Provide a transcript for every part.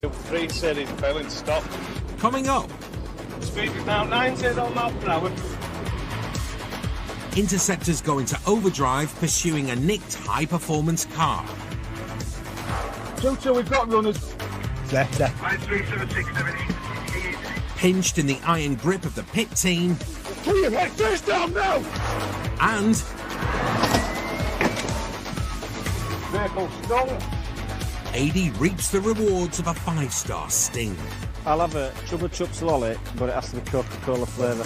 3 said he's failing to stop. Coming up. Speed is now 90 miles per hour. Interceptors go into overdrive pursuing a nicked high-performance car. 2-2, we've got runners. There. 53767. Pinched in the iron grip of the pit team. Clear, right, face down now! And Vehicle stung. AD reaps the rewards of a 5-star sting. I'll have a Chupa Chups lolly, but it has to be Coca-Cola flavour.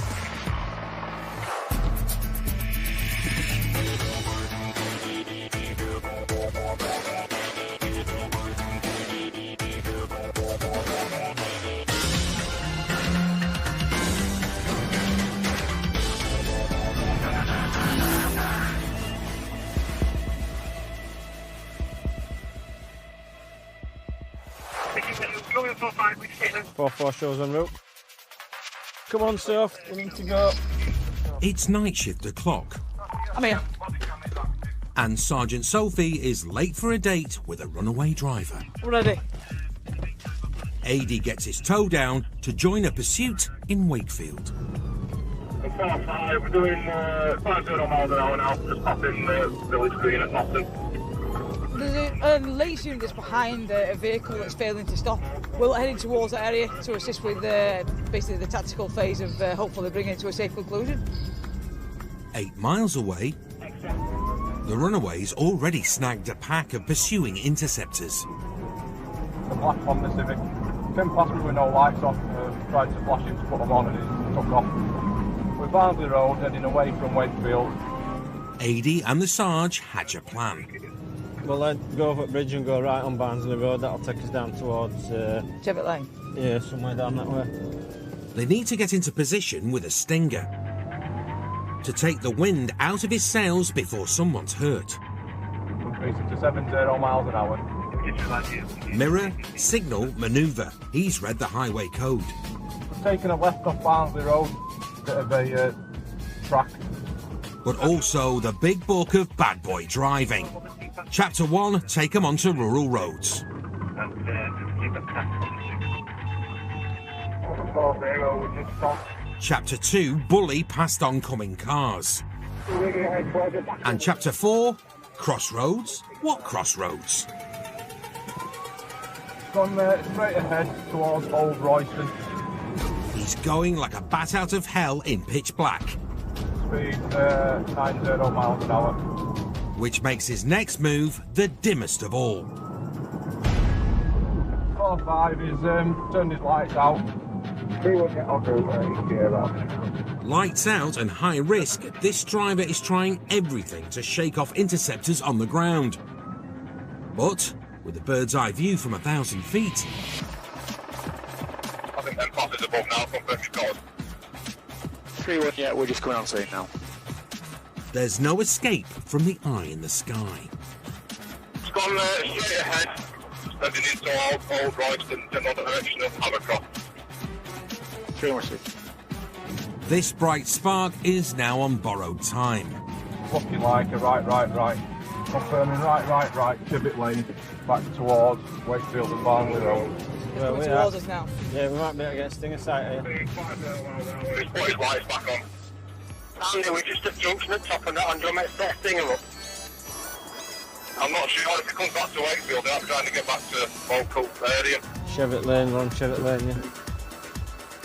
Going for 5 weeks. 4-4 shows en route. Come on, Soph, we need to go. It's night shift o'clock. I'm here. And Sergeant Sophie is late for a date with a runaway driver. Ready. AD gets his toe down to join a pursuit in Wakefield. 4-5, we're doing 50 miles an hour now, just passing the village green at Boston. There's a police unit that's behind a vehicle that's failing to stop. We're heading towards that area to assist with basically the tactical phase of hopefully bringing it to a safe conclusion. 8 miles away, the runaways already snagged a pack of pursuing interceptors. The black Honda Civic. Came past me with no lights on, tried to flash him to put them on and he took off. We're Barnsley Road, heading away from Wakefield. AD and the Sarge hatch a plan. We'll then go over the bridge and go right on Barnsley Road. That'll take us down towards... Cheviot Lane. Yeah, somewhere down that way. They need to get into position with a stinger to take the wind out of his sails before someone's hurt. Increasing to 70 miles an hour. Mirror, signal, manoeuvre. He's read the highway code. Taking a left off Barnsley Road, bit of a track. But also the big book of bad boy driving. Chapter 1, take 'em onto rural roads. Chapter 2, bully past oncoming cars. And Chapter 4, crossroads? What crossroads? Gone straight ahead towards Old Royston. He's going like a bat out of hell in pitch black. Speed 90 miles an hour. Which makes his next move the dimmest of all. 4-5, he's turned his lights out. Lights out and high risk, this driver is trying everything to shake off interceptors on the ground. But with a bird's eye view from 1,000 feet... I think them passes above now, confirm you've got us. 3-1, yeah, we're just coming on scene now. There's no escape from the eye in the sky. It's gone straight ahead, heading into Old Royston, general direction of Havercroft. 3-1. This bright spark is now on borrowed time. Looking like a right. Confirming right, Cheviot Lane, back towards Wakefield and Barnsley Road. Coming towards us now. Yeah, we might be able to get a stinger sight here. He's put his lights back on. Andy, we're just at junction at top of that, and do you want me to set a stinger up? I'm not sure if it comes back to Wakefield, I'm trying to get back to local area. Cheviot Lane, we're on Cheviot Lane, yeah.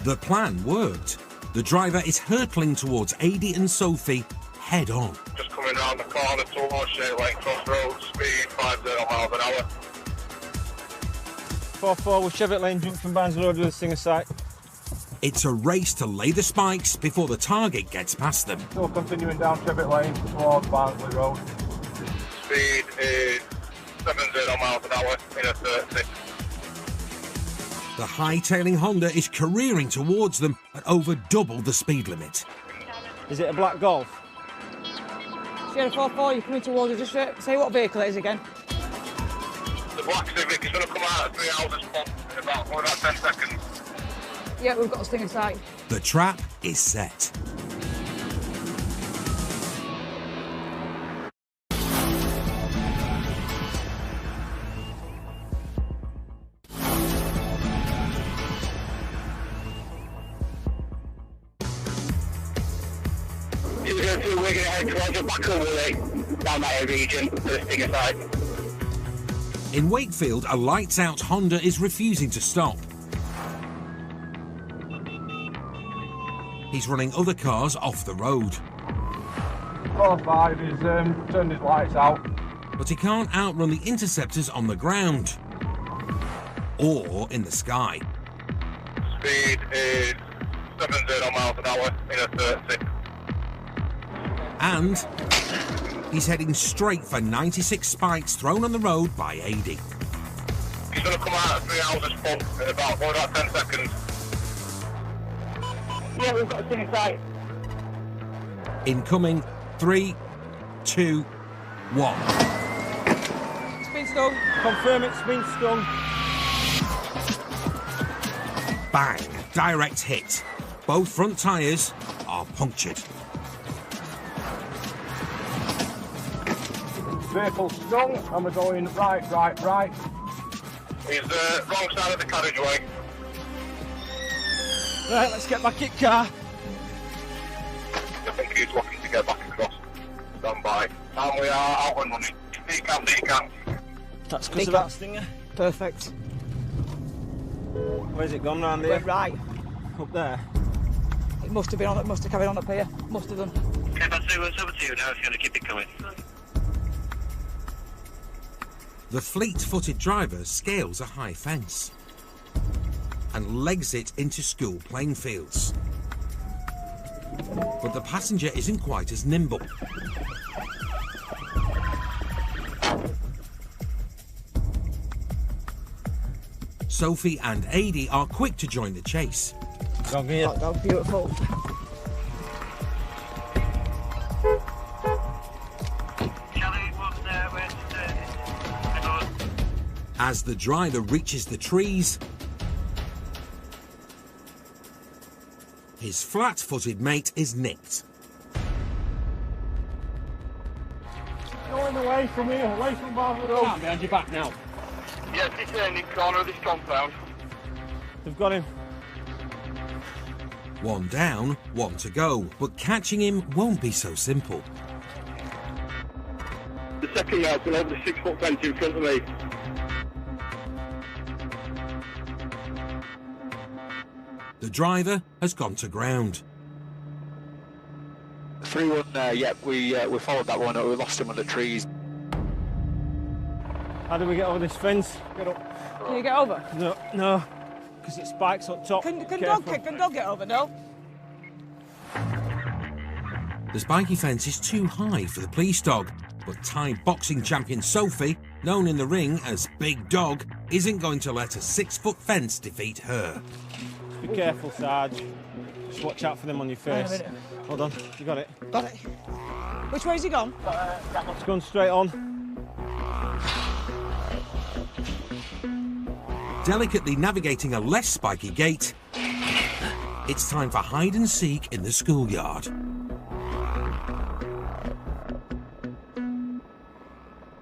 The plan worked. The driver is hurtling towards AD and Sophie head on. Just coming round the corner towards Cheviot Lane Crossroads, speed 50 miles an hour. 4-4 with Cheviot Lane, junction Barnsley Road with a stinger sight. It's a race to lay the spikes before the target gets past them. Still continuing down Cheviot Lane towards Barnsley Road. Speed is 70 miles an hour in a 30. The high-tailing Honda is careering towards them at over double the speed limit. Is it a black Golf? Sierra 4-4, you're coming towards us. Just say what vehicle it is again. The black Civic is going to come out at 3 houses pump in about 10 seconds. Yeah, we've got a stinger sight. The trap is set. 2, we're going to head towards the back of Willie, down that region, to the Stinger side. In Wakefield, a lights-out Honda is refusing to stop. He's running other cars off the road. 4-5, he's turned his lights out. But he can't outrun the Interceptors on the ground. Or in the sky. Speed is 70 miles an hour in a 30. And he's heading straight for 96 spikes thrown on the road by AD. He's going to come out at 3 houses pump in about 10 seconds. Yeah, we've got a Stinger site. Incoming 3, 2, 1. Spin stung. Confirm it's been stung. Bang! Direct hit. Both front tyres are punctured. Vehicle stung, and we're going right. He's wrong side of the carriageway. Right, let's get back in car. I think he's looking to get back across. Stand by. And we are out and running. Decamp. That's because of that Stinger. Perfect. Where's it gone round here? Went right. Up there. It must have been on. It must have carried on up here. Must have done. Okay, that's 272 now. It's going to keep it coming. The fleet-footed driver scales a high fence and legs it into school playing fields. But the passenger isn't quite as nimble. Sophie and AD are quick to join the chase. Dog here. Oh, beautiful. As the driver reaches the trees, his flat-footed mate is nicked. Going away from here, away from Barber Road. Can't behind your back now. Yes, it's in the corner of this compound. They've got him. One down, one to go, but catching him won't be so simple. The second yard's been over the 6-foot fence in front of me. The driver has gone to ground. 3-1, yeah, we followed that one, we lost him on the trees. How do we get over this fence? Get up. Can you get over? No, because it spikes up top. Can dog get over? No. The spiky fence is too high for the police dog, but Thai boxing champion Sophie, known in the ring as Big Dog, isn't going to let a 6-foot fence defeat her. Be careful, Sarge. Just watch out for them on your face. Wait a minute. Hold on, you got it. Got it. Which way's he gone? It's gone straight on. Delicately navigating a less spiky gate, it's time for hide and seek in the schoolyard.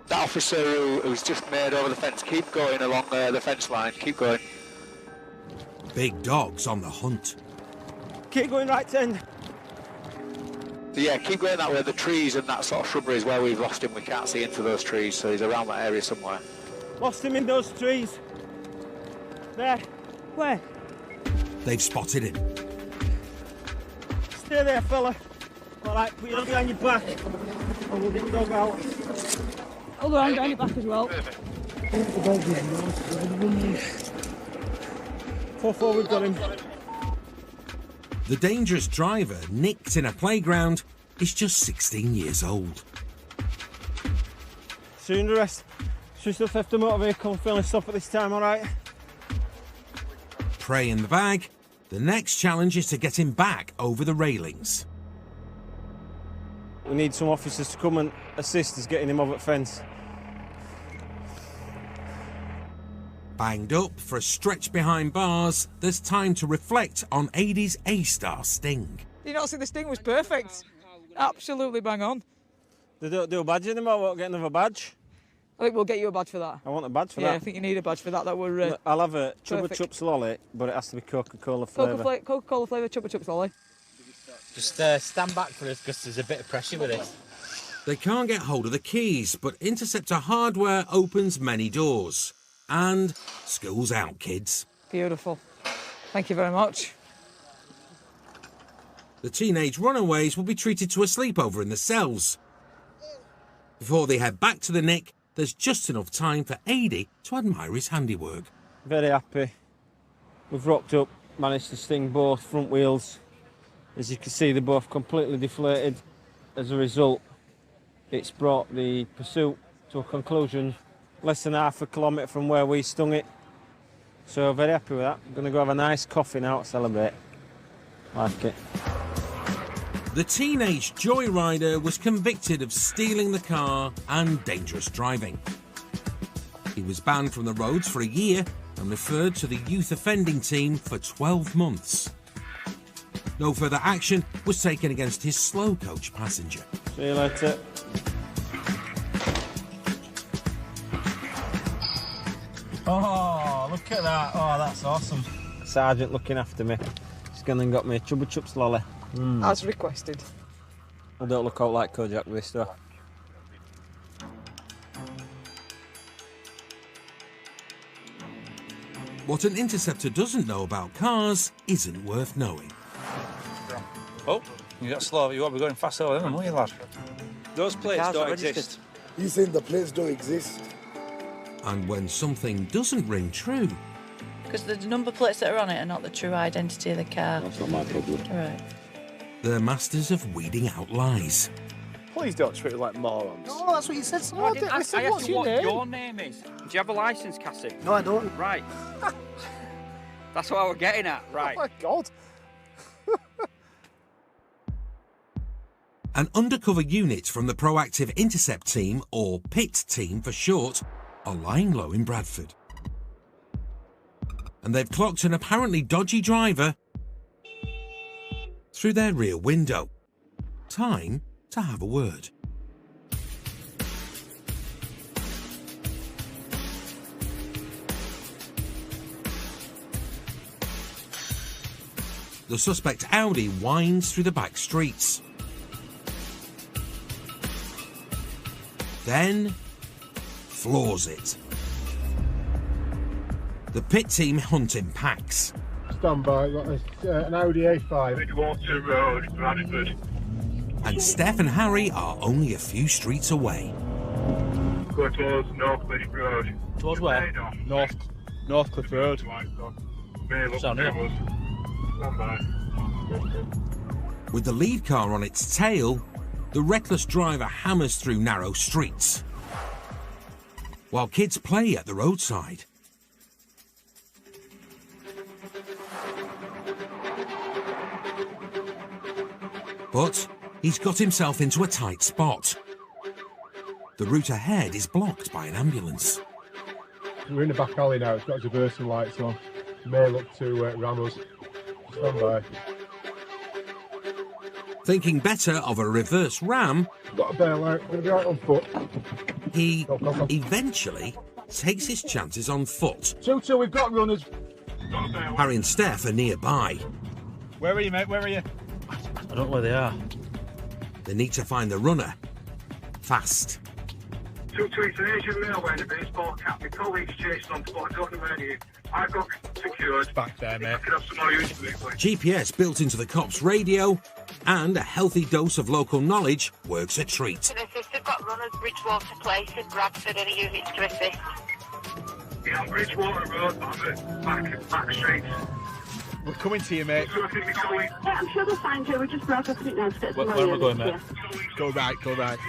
That officer who's just made over the fence, keep going along the fence line, keep going. Big Dog's on the hunt. Keep going right end. So yeah, keep going that way, the trees and that sort of shrubbery is where we've lost him, we can't see into those trees, so he's around that area somewhere. Lost him in those trees. There. Where? They've spotted him. Stay there, fella. All right, put your hand behind your back, and we'll get the dog out. Hold on, behind your back as well. 4-4, we've got him. The dangerous driver, nicked in a playground, is just 16 years old. Soon the rest. Should we still left the motor vehicle and failing stop at this time, all right? Prey in the bag. The next challenge is to get him back over the railings. We need some officers to come and assist us getting him over the fence. Banged up for a stretch behind bars, there's time to reflect on AD's A-star sting. Did you not see the sting was perfect? Absolutely bang on. They don't do a badge anymore, won't get another badge. I think we'll get you a badge for that. I want a badge for Yeah, that. I think you need a badge for that. That were I'll have a Chupa perfect. Chups lolly, but it has to be Coca-Cola flavour. Coca-Cola flavour Chupa Chups lolly. Just stand back for us because there's a bit of pressure with this. They can't get hold of the keys, but Interceptor hardware opens many doors. And school's out, kids. Beautiful. Thank you very much. The teenage runaways will be treated to a sleepover in the cells. Before they head back to the Nick, there's just enough time for Adi to admire his handiwork. Very happy. We've rocked up, managed to sting both front wheels. As you can see, they're both completely deflated. As a result, it's brought the pursuit to a conclusion less than half a kilometre from where we stung it. So very happy with that. I'm going to go have a nice coffee now to celebrate. Like it. The teenage joyrider was convicted of stealing the car and dangerous driving. He was banned from the roads for a year and referred to the youth offending team for 12 months. No further action was taken against his slow coach passenger. See you later. Oh, look at that. Oh, that's awesome. Sergeant looking after me. He's gone and got me a Chubba Chups lolly. As requested. I don't look out like Kojak with this stuff. What an Interceptor doesn't know about cars isn't worth knowing. Oh, you got slow. You ought to be going fast over them, won't you, lad? Those plates don't exist. You saying the plates don't exist? And when something doesn't ring true... Because the number plates that are on it are not the true identity of the car. That's not my problem. Right. They're masters of weeding out lies. Please don't treat it like morons. No, that's what you said. So I asked what's you your what name? your name is. Do you have a licence, Cassie? No, I don't. Right. That's what I was getting at, right. Oh my God. An undercover unit from the Proactive Intercept Team, or PIT team for short, are lying low in Bradford. And they've clocked an apparently dodgy driver through their rear window. Time to have a word. The suspect Audi winds through the back streets. Then floors it. The pit team hunt in packs. Stand by, got an Audi A5. Bridgewater Road, Bradford. And Steph and Harry are only a few streets away. Go towards North Cliff Road. Towards where? North Cliff Road. Stand here. With the lead car on its tail, the reckless driver hammers through narrow streets, while kids play at the roadside. But he's got himself into a tight spot. The route ahead is blocked by an ambulance. We're in the back alley now, it's got diversion lights on. May look to ram us. Stand by. Thinking better of a reverse ram, Got a bail out, gonna be right on foot. he Go. eventually takes his chances on foot. 2-2, we've got runners. Harry and Steph are nearby. Where are you, mate? Where are you? I don't know where they are. They need to find the runner fast. 2-2, it's an Asian male wearing a baseball cap. My colleagues chased on foot. I don't know where he is. I've got secured. Back there, mate. I can have some more use for it, please. GPS built into the cop's radio, and a healthy dose of local knowledge works a treat. To assist, we've got runners Bridgewater Place in Bradford. Any units to assist? Yeah, on Bridgewater Road, back street. We're coming to you, mate. So I think my colleagues... Yeah, I'm sure they'll find you. We just broke up it now to get Where some am more I going, units mate? here. Go right.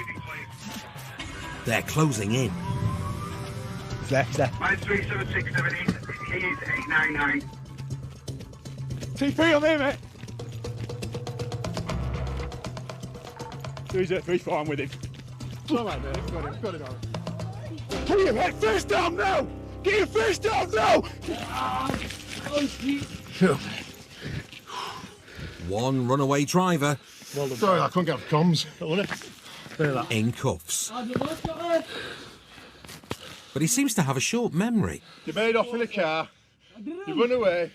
They're closing in. There. 537678. He is 899. TP on there, mate. 3-4, I'm with him. All right, mate, got it on. Get your head first down now! Get your first down now! One runaway driver Sorry, I couldn't get off comms. in cuffs. But he seems to have a short memory. You made off in a car, you run away,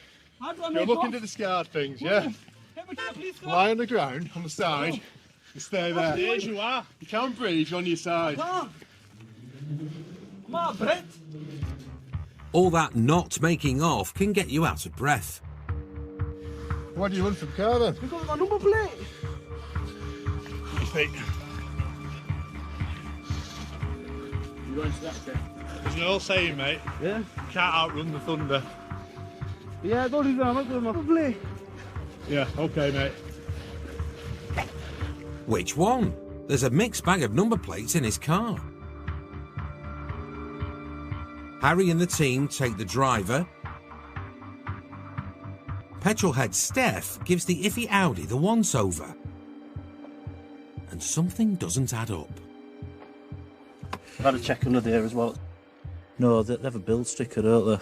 you're looking to discard things, yeah? Lie on the ground, on the side, and stay there. Stay as you are. You can't breathe, you're on your side. Come on, Brett. All that not making off can get you out of breath. Why do you run from the car then? Because of my number plate. Your feet. You going to that check? There's an old saying, mate. Yeah? You can't outrun the thunder. Yeah, I don't even have a number plate. Yeah, okay, mate. Which one? There's a mixed bag of number plates in his car. Harry and the team take the driver. Petrolhead Steph gives the iffy Audi the once-over. And something doesn't add up. I've had a check under there as well. No, they have a build sticker, don't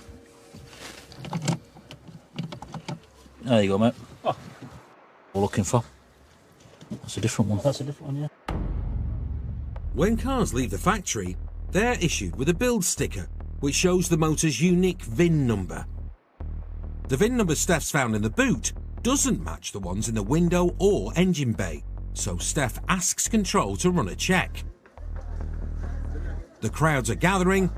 they? There you go, mate. Oh. What we're looking for. That's a different one. That's a different one, yeah. When cars leave the factory, they're issued with a build sticker, which shows the motor's unique VIN number. The VIN number Steph's found in the boot doesn't match the ones in the window or engine bay, so Steph asks control to run a check. The crowds are gathering,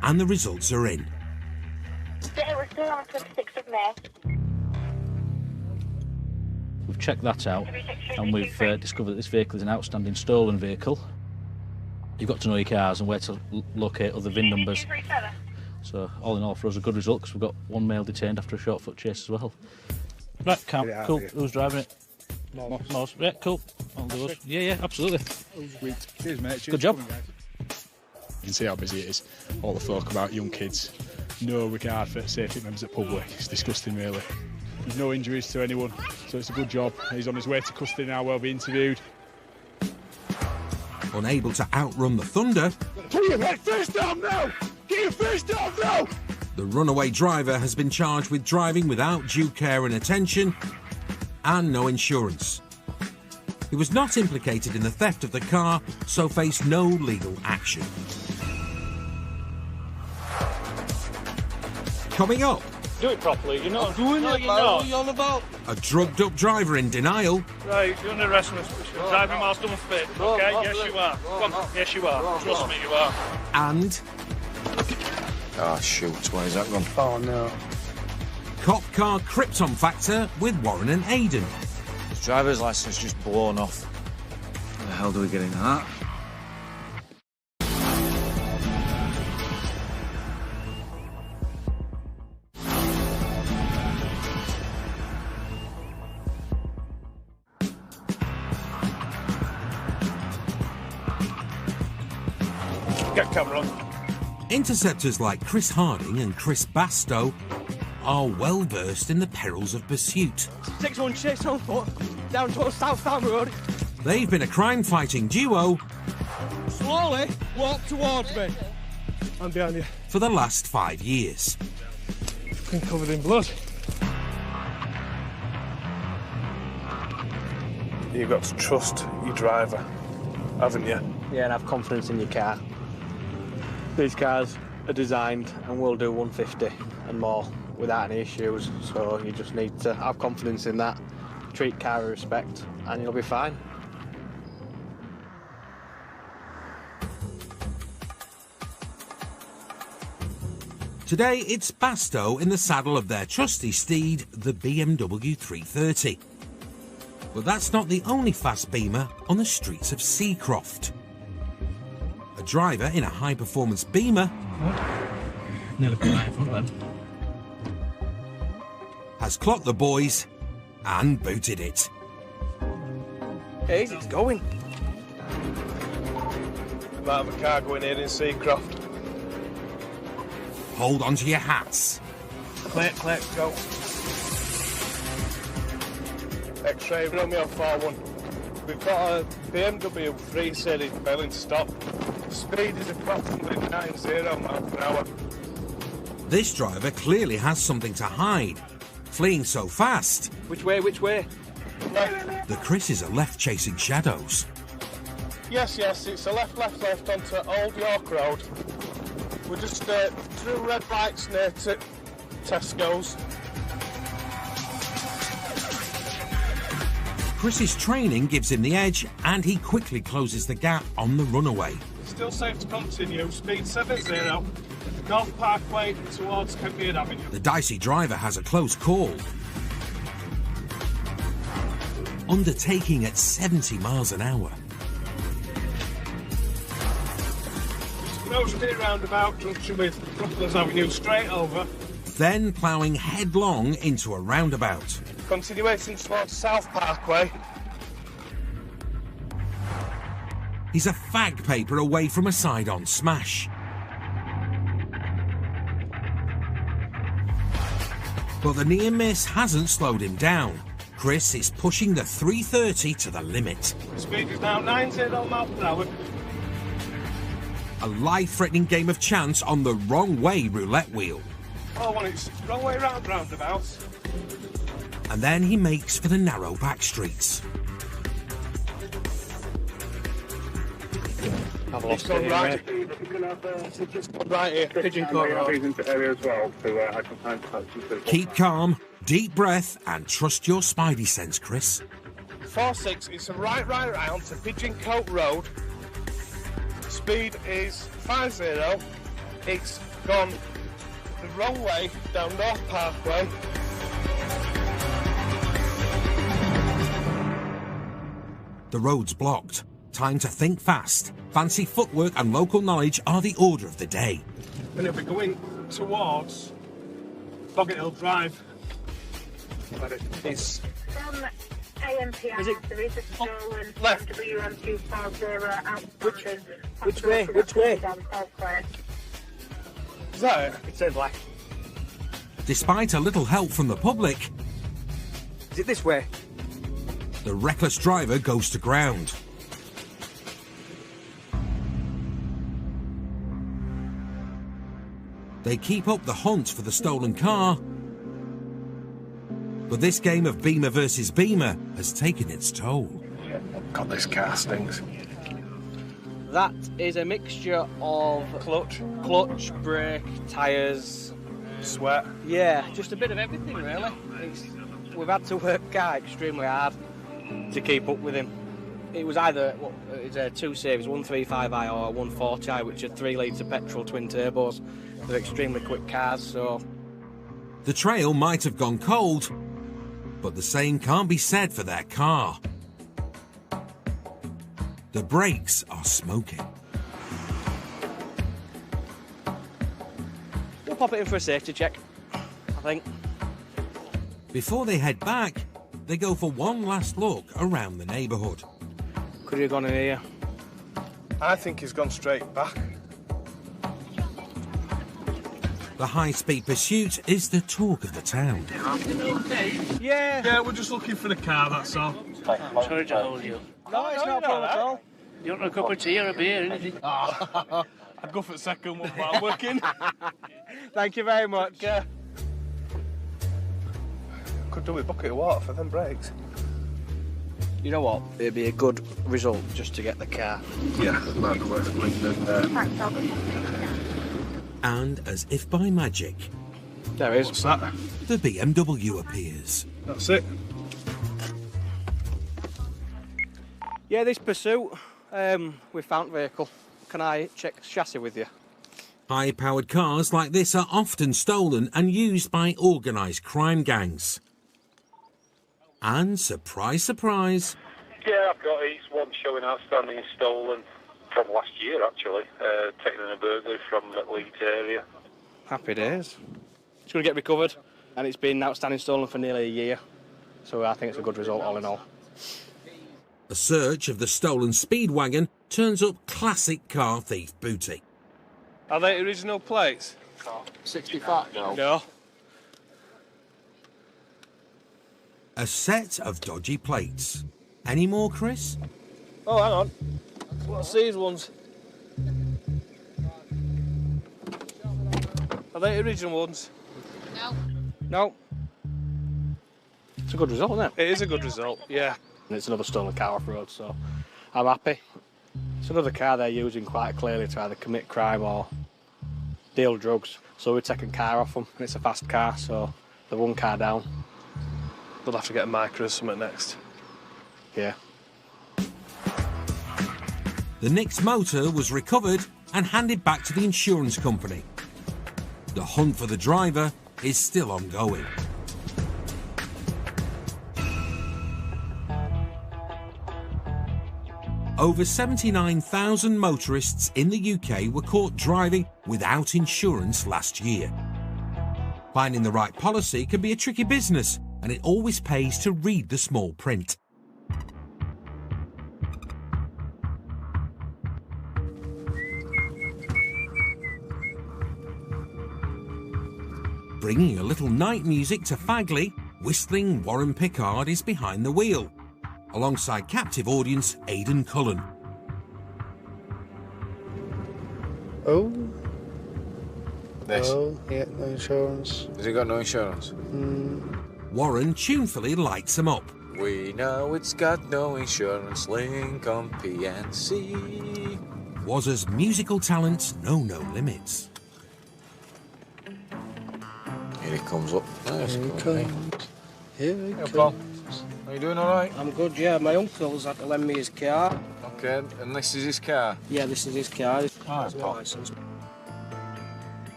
and the results are in. Today we're still on the 26th of May. We've checked that out, and we've discovered that this vehicle is an outstanding stolen vehicle. You've got to know your cars and where to locate other VIN numbers. So, all in all, for us, a good result, because we've got one male detained after a short foot chase as well. Right, cool. Who's driving it? Moss. Yeah, cool. I'll do it. Yeah, absolutely. Cheers, mate. Cheers. Good job. You can see how busy it is. All the folk about young kids. No regard for safety members at public. It's disgusting, really. There's no injuries to anyone, so it's a good job. He's on his way to custody now, where he'll be interviewed. Unable to outrun the thunder, Put your head first down now! Get your first down now! the runaway driver has been charged with driving without due care and attention and no insurance. He was not implicated in the theft of the car, so faced no legal action. Coming up, Do it properly, you're not doing it, man. What are you on about? a drugged up driver in denial. Right, you're under arrest, driving whilst unfit. Okay, yes you are. Come on, yes you are. Trust me, you are. And Oh, shoot, where's that gone? Oh, no. cop car Krypton factor with Warren and Aidan. His driver's licence just blown off. How the hell do we get into that? Get camera on. Interceptors like Chris Harding and Chris Bastow are well versed in the perils of pursuit. 6-1 chase on foot, down towards South Farm Road. They've been a crime-fighting duo Slowly walk towards me. I'm behind you. for the last 5 years. Been covered in blood. You've got to trust your driver, haven't you? Yeah, and have confidence in your car. These cars are designed and will do 150 and more without any issues, so you just need to have confidence in that, treat car with respect, and you'll be fine. Today, it's Bastow in the saddle of their trusty steed, the BMW 330. But that's not the only fast beamer on the streets of Seacroft. A driver in a high-performance beamer Nearly put that in front of them. has clocked the boys and booted it. Hey, it's going. Might have a car going in Seacroft. Hold on to your hats. Click, go. X-ray, Romeo 41. We've got a BMW 3 Series failing to stop. Speed is approximately 90 miles per hour. This driver clearly has something to hide, fleeing so fast. Which way, which way? The Chris's are left chasing shadows. Yes, it's a left onto Old York Road. We're just through red lights near to Tesco's. Chris's training gives him the edge, and he quickly closes the gap on the runaway. Still safe to continue. Speed 70. North Parkway towards Kempian Avenue. The dicey driver has a close call. Undertaking at 70 miles an hour. Nose Clear roundabout, junction with Brooklands Avenue, straight over. Then ploughing headlong into a roundabout. Continuation towards South Parkway. He's a fag paper away from a side-on smash. But the near miss hasn't slowed him down. Chris is pushing the 330 to the limit. Speed is now 90 miles per hour. A life-threatening game of chance on the wrong way roulette wheel. Oh, well, it's wrong way round roundabouts. And then he makes for the narrow back streets. I've lost it right. Right here, Pigeon Court Road. Keep calm, deep breath, and trust your spidey sense, Chris. 46, it's a right round to Pigeon Court Road. Speed is 50. It's gone the wrong way down North Parkway. The road's blocked. Time to think fast. Fancy footwork and local knowledge are the order of the day. And if we're going towards Boggett Hill Drive, it's AMPR, there is a stolen left. WM240 out. Which way? Which way? Is that it? It says left. Despite a little help from the public, Is it this way? the reckless driver goes to ground. They keep up the hunt for the stolen car, but this game of Beamer versus Beamer has taken its toll. God, this car stinks. That is a mixture of clutch, brake, tyres, sweat. Yeah, just a bit of everything really. We've had to work extremely hard to keep up with him. It was either two series, 135i or 140i, which are 3 litres of petrol twin turbos. They're extremely quick cars, so... The trail might have gone cold, but the same can't be said for their car. The brakes are smoking. We'll pop it in for a safety check, I think. Before they head back, they go for one last look around the neighbourhood. Could he have gone in here? I think he's gone straight back. The high-speed pursuit is the talk of the town. Yeah, we're just looking for the car, that's all. Sorry to hold you. No, it's not a problem at all. You want a cup of tea or a beer, anything? I'd go for the second one while I'm working. Thank you very much. Could do with a bucket of water for them brakes. You know what? It'd be a good result just to get the car. Yeah, might be worth it. And as if by magic, there is. What's that? The BMW appears. That's it. Yeah, this pursuit, we found vehicle. Can I check chassis with you? High-powered cars like this are often stolen and used by organised crime gangs. And surprise, surprise. Yeah, I've got one showing outstanding stolen from last year, actually. Taken in a burglary from the Leeds area. Happy days. It's going to get recovered, and it's been outstanding stolen for nearly a year. So I think it's a good result all in all. A search of the stolen Speedwagon turns up classic car thief booty. Are they original plates? 65? No. A set of dodgy plates. Any more, Chris? Oh, hang on. What's these ones? Are they original ones? No. No. It's a good result, isn't it? It is a good result, yeah. And it's another stolen car off-road, so I'm happy. It's another car they're using quite clearly to either commit crime or deal drugs. So we're taking car off them, and it's a fast car, so they're one car down. We'll have to get a micro or something next. Yeah. The nicked motor was recovered and handed back to the insurance company. The hunt for the driver is still ongoing. Over 79,000 motorists in the UK were caught driving without insurance last year. Finding the right policy can be a tricky business, and it always pays to read the small print. Bringing a little night music to Fagley, whistling Warren Pickard is behind the wheel, alongside captive audience Aidan Cullen. Oh. This. Oh, yeah, no insurance. Has he got no insurance? Warren tunefully lights him up. We know it's got no insurance, Lincoln PNC. Wazza's musical talents know no limits. Here he comes up. Nice. Here he comes. Here he Hey, comes. Paul. Are you doing all right? I'm good, yeah. My uncle's had to lend me his car. Okay, and this is his car? Yeah, this is his car. Alright, Paul. License.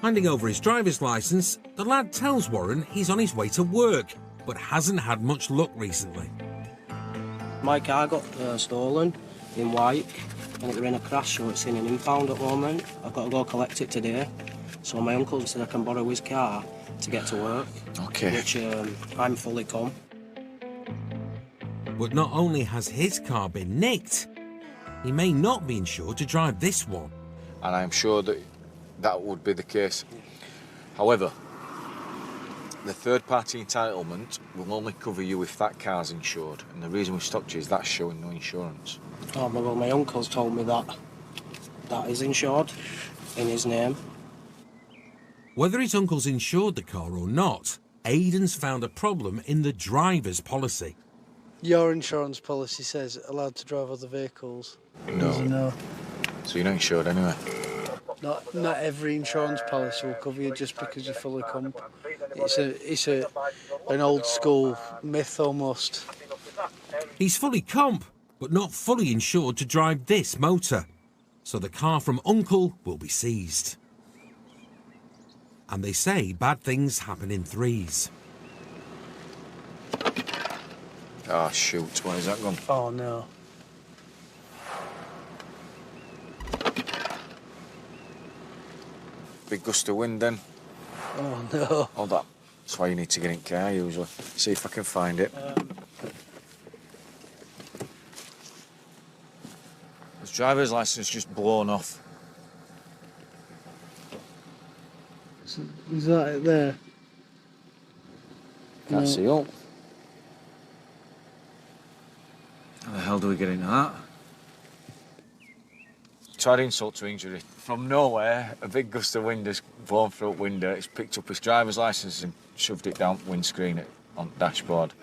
Handing over his driver's licence, the lad tells Warren he's on his way to work, but hasn't had much luck recently. My car got stolen in Wyke, and it were in a crash, so it's in an impound at the moment. I've got to go collect it today. So my uncle said I can borrow his car to get to work. Okay. Which I'm fully come. But not only has his car been nicked, he may not be insured to drive this one. And I'm sure that that would be the case. However, the third-party entitlement will only cover you if that car's insured. And the reason we stopped you is that's showing no insurance. Oh, well, my uncle's told me that is insured in his name. Whether his uncle's insured the car or not, Aidan's found a problem in the driver's policy. Your insurance policy says allowed to drive other vehicles. No. No. So you're not insured anyway? Not every insurance policy will cover you just because you're fully comp. It's an old school myth almost. He's fully comp, but not fully insured to drive this motor. So the car from Uncle will be seized. And they say bad things happen in threes. Oh, shoot. Where is that gone? Oh, no. Big gust of wind then. Oh, no. Hold that. That's why you need to get in car usually. See if I can find it. His driver's licence just blown off. Is that it there? Can't No. see up. How the hell do we get into that? Tried insult to injury. From nowhere, a big gust of wind has blown through a window. It's picked up his driver's licence and shoved it down the windscreen on the dashboard.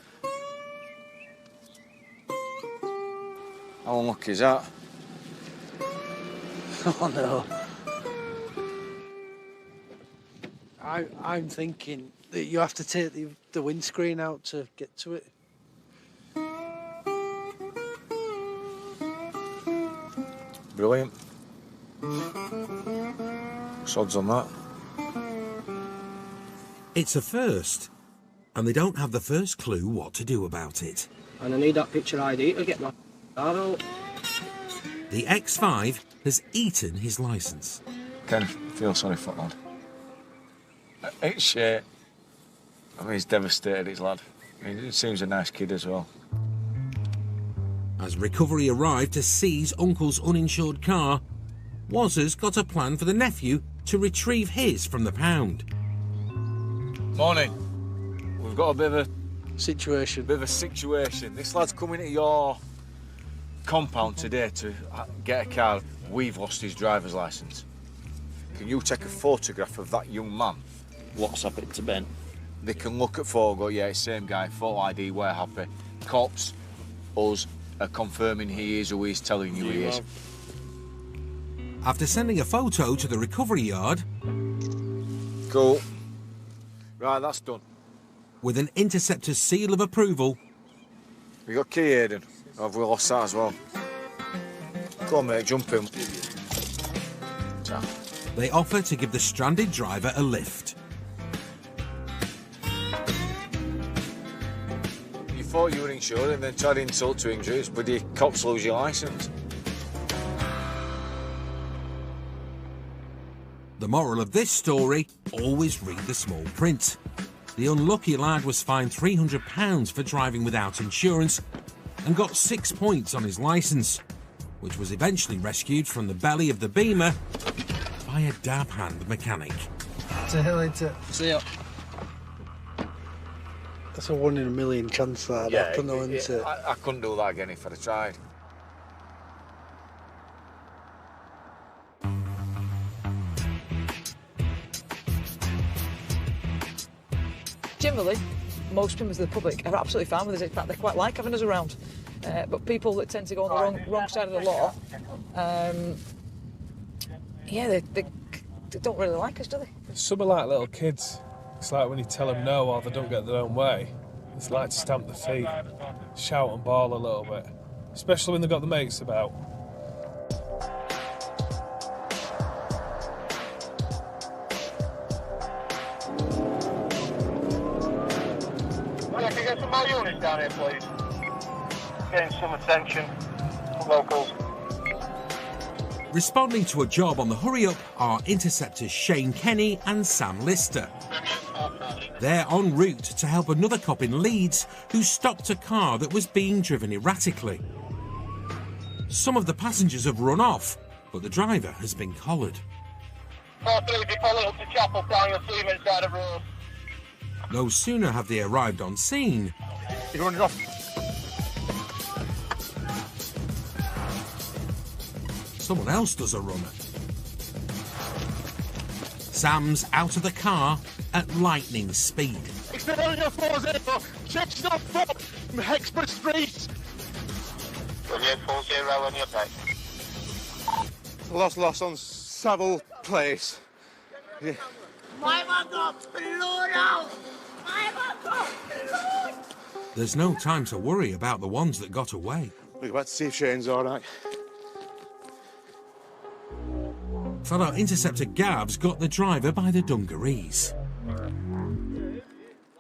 How unlucky is that? Oh, no. I'm thinking that you have to take the windscreen out to get to it. Brilliant. Sods on that. It's a first, and they don't have the first clue what to do about it. And I need that picture ID to get my car out. The X5 has eaten his licence. Kind of feel sorry for that lad. It's shit. I mean, he's devastated, his lad. He seems a nice kid as well. As recovery arrived to seize Uncle's uninsured car, Wazza's got a plan for the nephew to retrieve his from the pound. Morning. We've got a bit of a situation. This lad's coming to your compound today to get a car. We've lost his driver's licence. Can you take a photograph of that young man? WhatsApp it to Ben. They can look at photo, go, yeah, same guy, photo ID, we're happy. Cops, us, are confirming he is who he's telling you he is. After sending a photo to the recovery yard... Cool. Right, that's done. With an Interceptors seal of approval... We got key, Aidan? Have we lost that as well? Go on, mate, jump in. They offer to give the stranded driver a lift. You thought you were insured and then tried to insult to injuries, but the cops lose your licence. The moral of this story, always read the small print. The unlucky lad was fined £300 for driving without insurance and got 6 points on his licence, which was eventually rescued from the belly of the Beamer by a dab-hand mechanic. It's a hill, ain't it? See ya. That's a 1 in a million chance, that. Yeah, isn't it? I couldn't do that again if I'd have tried. Generally, most members of the public are absolutely fine with us. In fact, they quite like having us around. But people that tend to go on the wrong side of the law, yeah, they don't really like us, do they? Some are like little kids. It's like when you tell them no or they don't get their own way, it's like to stamp their feet, shout and bawl a little bit, especially when they've got the mates about. Can you get some more units down here, please? Getting some attention from locals. Responding to a job on the hurry-up are Interceptors Shane Kenny and Sam Lister. They're en route to help another cop in Leeds who stopped a car that was being driven erratically. Some of the passengers have run off, but the driver has been collared. 4-3, if you follow up to Chapel Town, you'll see him inside of road. No sooner have they arrived on scene, He's running off. someone else does a runner. Sam's out of the car at lightning speed. Ik zit al in je voorzitter. Check stop op. Hexford Street. Brilliant, 4-0 on your back. Lost on Savile Place. Yeah. There's no time to worry about the ones that got away. We're about to see if Shane's all right. Fellow Interceptor Gav's got the driver by the dungarees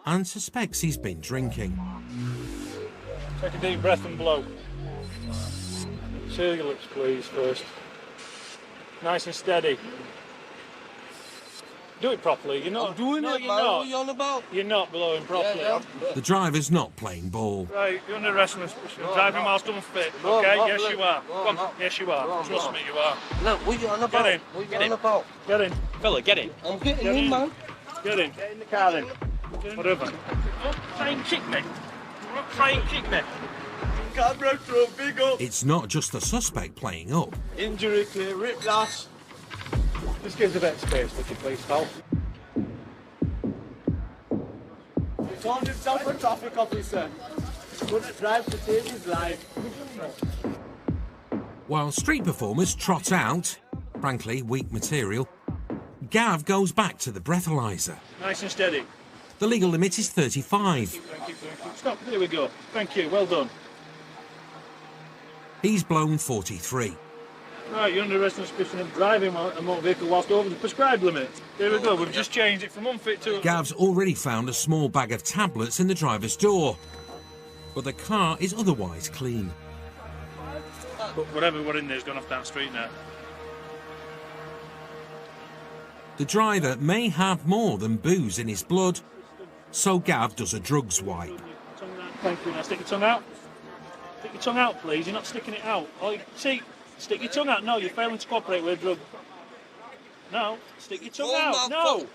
and suspects he's been drinking. Take a deep breath and blow. Seal your lips, please, first. Nice and steady. Do it properly. You're not. I'm doing no, it, you're man. not. What are you on about? You're not blowing properly. Yeah. The driver's not playing ball. Right, you're under arrest on suspicion of driving whilst unfit. No, Okay, not yes look. you are. No, Come not. on, yes you are. No, Trust not. me, you are. Look, what are you on about? Get in. What are you Get on in. about? Get in. Fella, get in. I'm getting Get in, man. Get in. Get in the car then. Whatever. Don't try and kick me. Don't try and kick me. Camera throw, big up. It's not just the suspect playing up. Injury clear, rip lash. Just give us a bit of space, would you please, pal? He turned himself a traffic officer. Couldn't drive to save his life. While street performers trot out, frankly weak material, Gav goes back to the breathalyzer. Nice and steady. The legal limit is 35. Thank you. Stop, there we go. Thank you, well done. He's blown 43. Right, you're under arrest on suspicion of driving a motor vehicle whilst over the prescribed limit. There we go, we've just changed it from unfit to... Gav's already found a small bag of tablets in the driver's door, but the car is otherwise clean. But whatever we're in there's gone off down the street now. The driver may have more than booze in his blood, so Gav does a drugs wipe. Thank you, now stick your tongue out. Stick your tongue out, please, you're not sticking it out. Oh, see, stick your tongue out. No, you're failing to cooperate with a drug. No, stick your tongue out. No,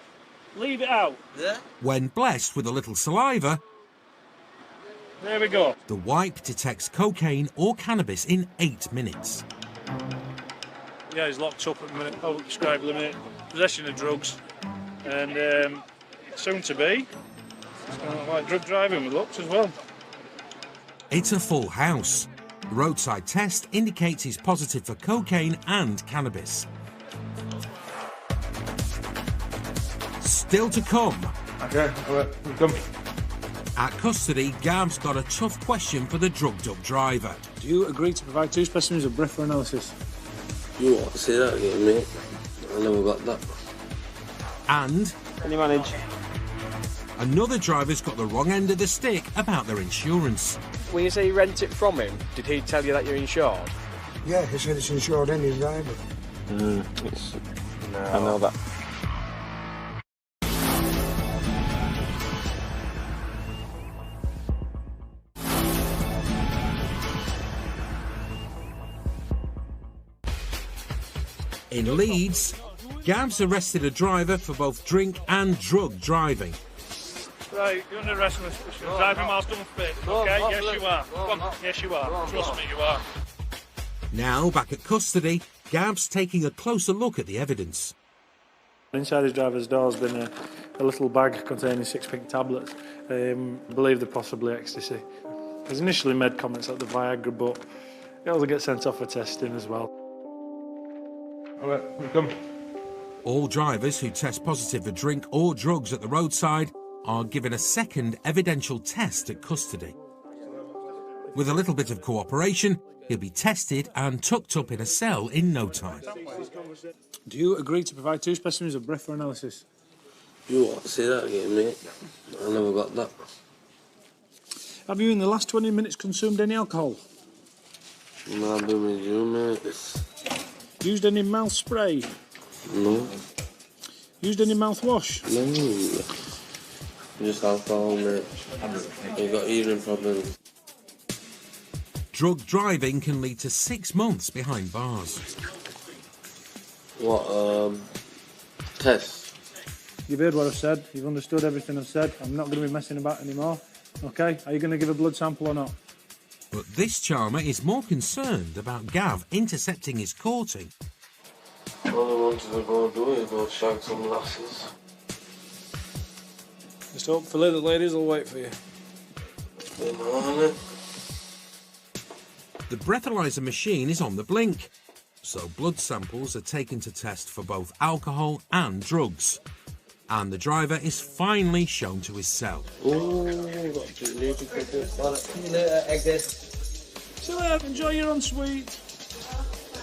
leave it out. Yeah. When blessed with a little saliva, there we go. The wipe detects cocaine or cannabis in 8 minutes. Yeah, he's locked up at the minute. Oh, prescribed limit, possession of drugs, and soon to be, it's kind of like drug driving with looks as well. It's a full house. The roadside test indicates he's positive for cocaine and cannabis. Still to come. Okay, come. At custody, Gav's got a tough question for the drugged-up driver. Do you agree to provide 2 specimens of breath for analysis? You want to say that again, mate? I never got that. And... Can you manage? Another driver's got the wrong end of the stick about their insurance. When you say you rent it from him, did he tell you that you're insured? Yeah, he said it's insured any driver. No. I know that. In Leeds, Gav's arrested a driver for both drink and drug driving. Right, you're under arrest for suspicion of driving whilst unfit. Okay, yes you are. Come on, yes you are. Trust me, you are. Now, back at custody, Gav's taking a closer look at the evidence. Inside his driver's door has been a little bag containing 6 pink tablets. I believe they're possibly ecstasy. He's initially made comments like the Viagra, but it'll get sent off for testing as well. All drivers who test positive for drink or drugs at the roadside are given a second evidential test at custody. With a little bit of cooperation, he'll be tested and tucked up in a cell in no time. Do you agree to provide 2 specimens of breath for analysis? You want to say that again, mate? I never got that. Have you in the last 20 minutes consumed any alcohol? No, I've been with you, mate. Used any mouth spray? No. Used any mouthwash? No. Just alcohol, mate. I've got hearing problems. Drug driving can lead to 6 months behind bars. What, test? You've heard what I've said. You've understood everything I've said. I'm not going to be messing about anymore. Okay? Are you going to give a blood sample or not? But this charmer is more concerned about Gav intercepting his courting. All I wanted to go do is go shag some lasses. Just hopefully the ladies will wait for you. The breathalyzer machine is on the blink, so blood samples are taken to test for both alcohol and drugs. And the driver is finally shown to his cell. See you later, enjoy your ensuite.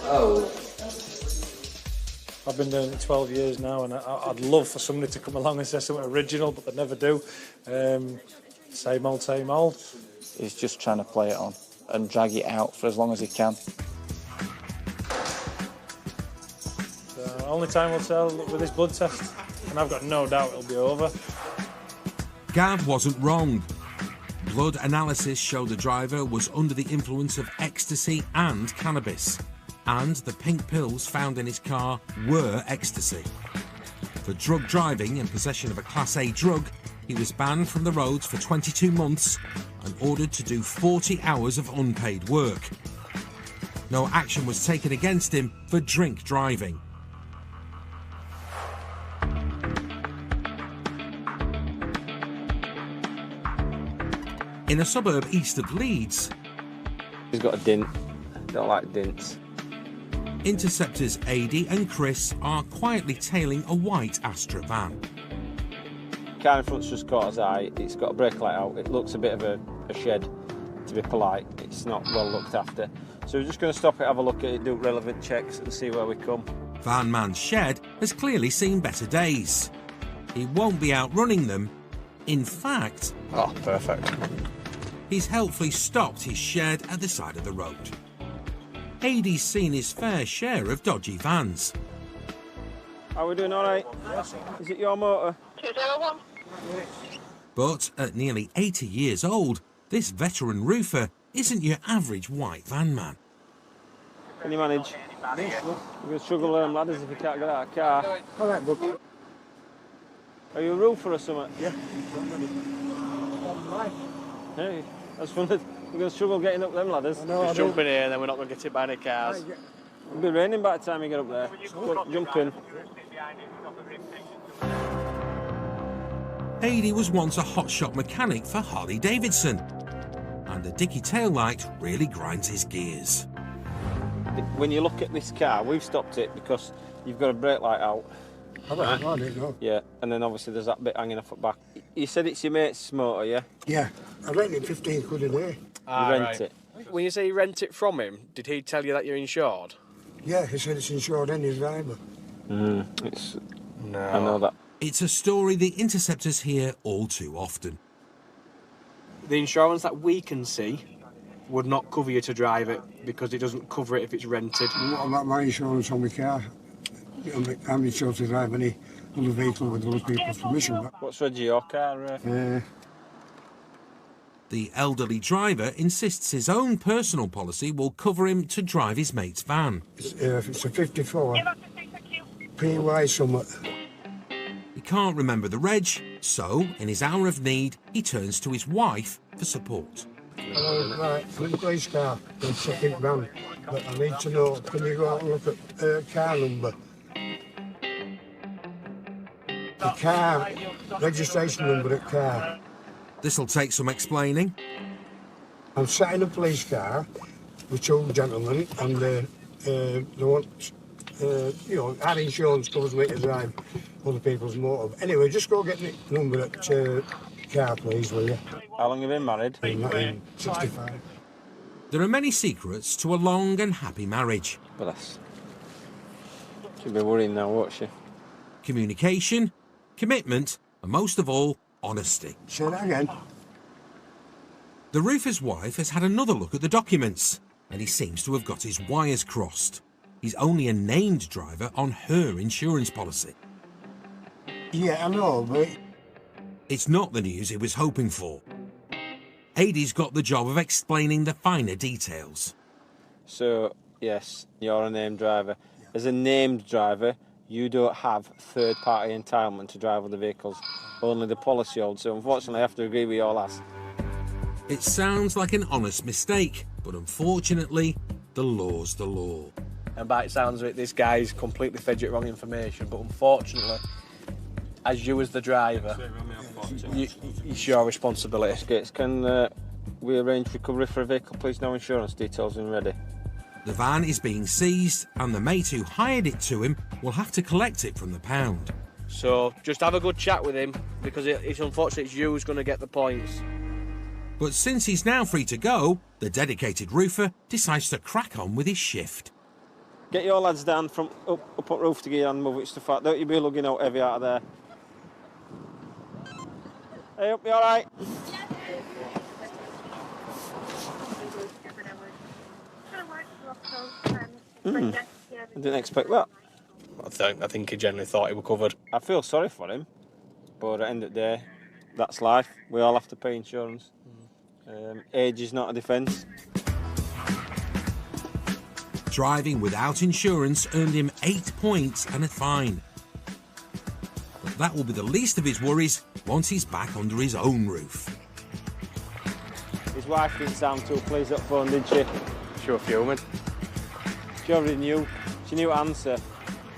Oh. I've been doing it 12 years now, and I'd love for somebody to come along and say something original, but they never do. Same old, same old. He's just trying to play it on and drag it out for as long as he can. Only time will tell with this blood test, and I've got no doubt it'll be over. Gav wasn't wrong. Blood analysis showed the driver was under the influence of ecstasy and cannabis, and the pink pills found in his car were ecstasy. For drug driving and possession of a Class A drug, he was banned from the roads for 22 months and ordered to do 40 hours of unpaid work. No action was taken against him for drink driving. In a suburb east of Leeds, he's got a dint. Don't like dints. Interceptors Adi and Chris are quietly tailing a white Astra van. Car in front's just caught his eye. It's got a brake light out. It looks a bit of a shed, to be polite. It's not well looked after. So we're just going to stop it, have a look at it, do relevant checks and see where we come. Van Man's shed has clearly seen better days. He won't be outrunning them. In fact... Oh, perfect. He's helpfully stopped his shed at the side of the road. Adi's seen his fair share of dodgy vans. Are we doing all right? Is it your motor? 201. But at nearly 80 years old, this veteran roofer isn't your average white van man. Can you manage? You're going to struggle with them ladders if you can't get out of the car. All right, bud. Are you a roofer or something? Yeah. Hey, that's fun. You're going to struggle getting up them ladders. Just jump in here and then we're not going to get hit by any cars. It'll be raining by the time you get up there. Jump in. Adi was once a hotshot mechanic for Harley Davidson, and the dicky taillight really grinds his gears. When you look at this car, we've stopped it because you've got a brake light out. I didn't know. Yeah, and then obviously there's that bit hanging off at back. You said it's your mate's motor, yeah? Yeah, I rent it 15 quid a day. You rent it? When you say you rent it from him, did he tell you that you're insured? Yeah, he said it's insured any driver. It's... No. I know that. It's a story the Interceptors hear all too often. The insurance that we can see would not cover you to drive it because it doesn't cover it if it's rented. What about my insurance on my car? I'm insured to drive any other vehicle with other people's permission. What's reg your car? The elderly driver insists his own personal policy will cover him to drive his mate's van. If it's a 54, PY somewhat. He can't remember the reg, so in his hour of need, he turns to his wife for support. Hello, right, I'm in the police car, I'm checking van, but I need to know, can you go out and look at car number? The car, registration number at car. This'll take some explaining. I'm sat in a police car with two gentlemen and they want, you know, our insurance covers me to drive other people's motor. Anyway, just go get the number at car, please, will you? How long have you been married? 65. There are many secrets to a long and happy marriage. Bless. She'll be worrying now, won't she? Communication, commitment, and most of all, honesty. Say that again. The roofer's wife has had another look at the documents, and he seems to have got his wires crossed. He's only a named driver on her insurance policy. Yeah, I know, but... It's not the news he was hoping for. Adie's got the job of explaining the finer details. So, yes, you're a named driver. As a named driver, you don't have third-party entitlement to drive other vehicles. Only the policy holds, so unfortunately I have to agree with your lass. It sounds like an honest mistake, but unfortunately, the law's the law. And by it sounds of it, this guy's completely fed you wrong information, but unfortunately, as you as the driver, it's your responsibility. Skates, can we arrange recovery for a vehicle, please? No insurance details and ready. The van is being seized, and the mate who hired it to him will have to collect it from the pound. So just have a good chat with him, because it's unfortunate it's you who's going to get the points. But since he's now free to go, the dedicated roofer decides to crack on with his shift. Get your lads down from up on roof to gear and move it stuff out. Don't you be lugging out heavy out of there. Hey, up, you all right? I didn't expect that. I think he generally thought he was covered. I feel sorry for him, but at the end of the day, that's life. We all have to pay insurance. Age is not a defence. Driving without insurance earned him 8 points and a fine. But that will be the least of his worries once he's back under his own roof. His wife didn't sound too pleased at the phone, did she? She was fuming. She already knew. She knew how to answer.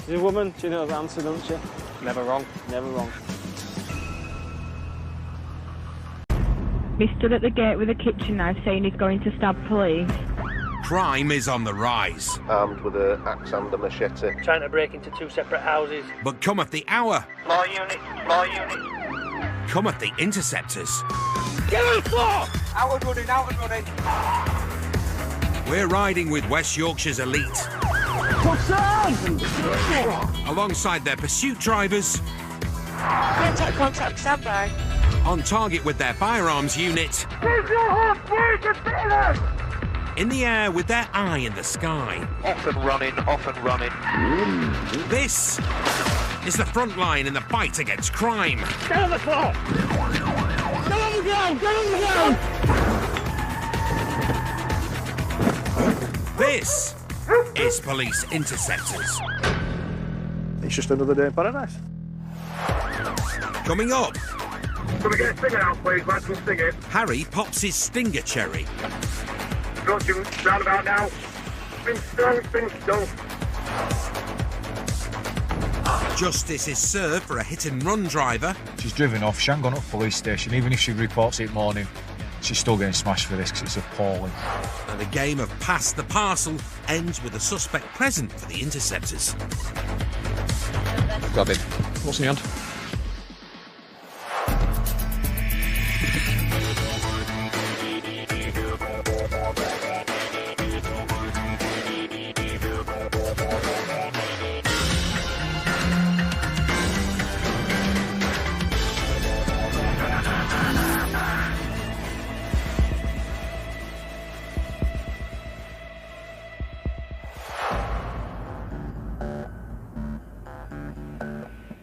She's a woman, she knows how to answer, doesn't she? Never wrong. Never wrong. He stood at the gate with a kitchen knife saying he's going to stab police. Crime is on the rise. Armed with an axe and a machete. Trying to break into 2 separate houses. But cometh the hour. More units, more units. Cometh the Interceptors. Get on the floor! Outward running, outward running. We're riding with West Yorkshire's elite. What's on? Alongside their pursuit drivers. Contact, stand by. On target with their firearms unit. Keep your heart free, In the air with their eye in the sky. Off and running, off and running. This is the front line in the fight against crime. Get on the floor! Get on the ground! Get on the ground! This is Police Interceptors. It's just another day in paradise. Coming up. Can we get a stinger out, please? Let's some stinger. Harry pops his stinger cherry. Got you roundabout now. Spin still. Justice is served for a hit-and-run driver. She's driven off, she hasn't gone up police station. Even if she reports it morning, she's still getting smashed for this because it's appalling. And the game of Pass the Parcel ends with a suspect present for the Interceptors. Grab him. What's in your hand?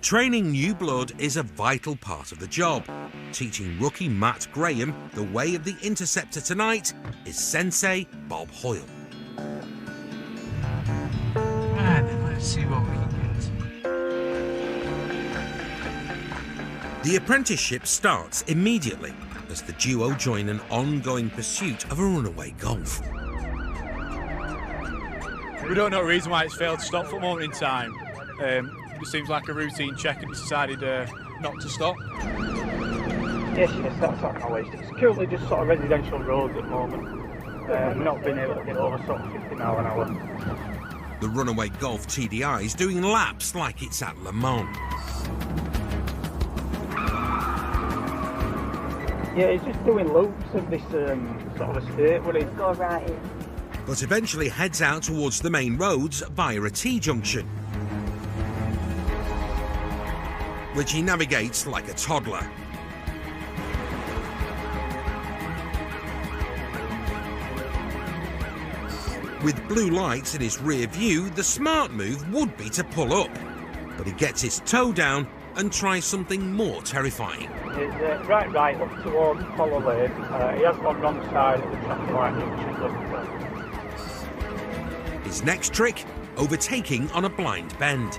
Training new blood is a vital part of the job. Teaching rookie Matt Graham the way of the Interceptor tonight is Sensei Bob Hoyle. Let's see what we can get. The apprenticeship starts immediately as the duo join an ongoing pursuit of a runaway Golf. We don't know the reason why it's failed to stop for a moment in time. It seems like a routine check and it's decided not to stop. Yes, that's our knowledge. It's currently just sort of residential roads at the moment. We've not been able to get over sort of 50 miles an hour. The runaway Golf TDI is doing laps like it's at Le Mans. Yeah, he's just doing loops of this sort of estate where he's Go right in. But eventually heads out towards the main roads via a T-junction, which he navigates like a toddler. With blue lights in his rear view, the smart move would be to pull up, but he gets his toe down and tries something more terrifying. He's right up towards Hollow Lane. He has gone wrong side of the traffic light. His next trick, overtaking on a blind bend.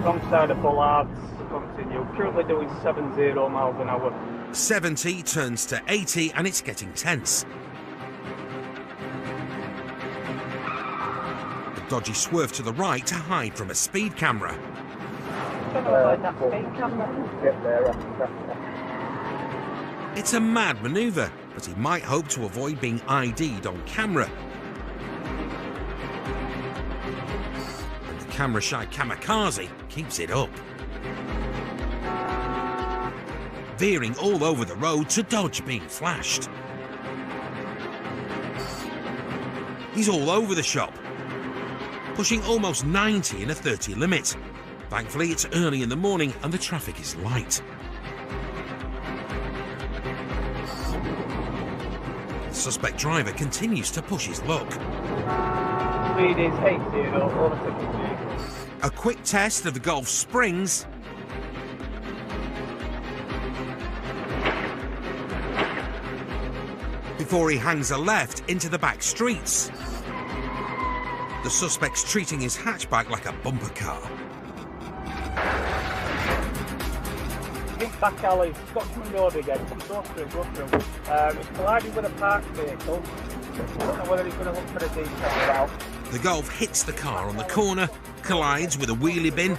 Wrong side of Bollards, continue. Currently doing 70 miles an hour. 70 turns to 80 and it's getting tense. The dodgy swerve to the right to hide from a speed camera. It's a mad manoeuvre, but he might hope to avoid being ID'd on camera. Camera-shy kamikaze keeps it up. Veering all over the road to dodge being flashed. He's all over the shop, pushing almost 90 in a 30 limit. Thankfully, it's early in the morning and the traffic is light. The suspect driver continues to push his luck. Speed is 80 over 50. A quick test of the Golf springs. Before he hangs a left into the back streets. The suspect's treating his hatchback like a bumper car. Big back alley, Scotsman Road again. Go through. He's colliding with a parked vehicle. I don't know whether he's going to look for a detail about. The Golf hits the car on the corner, collides with a wheelie bin,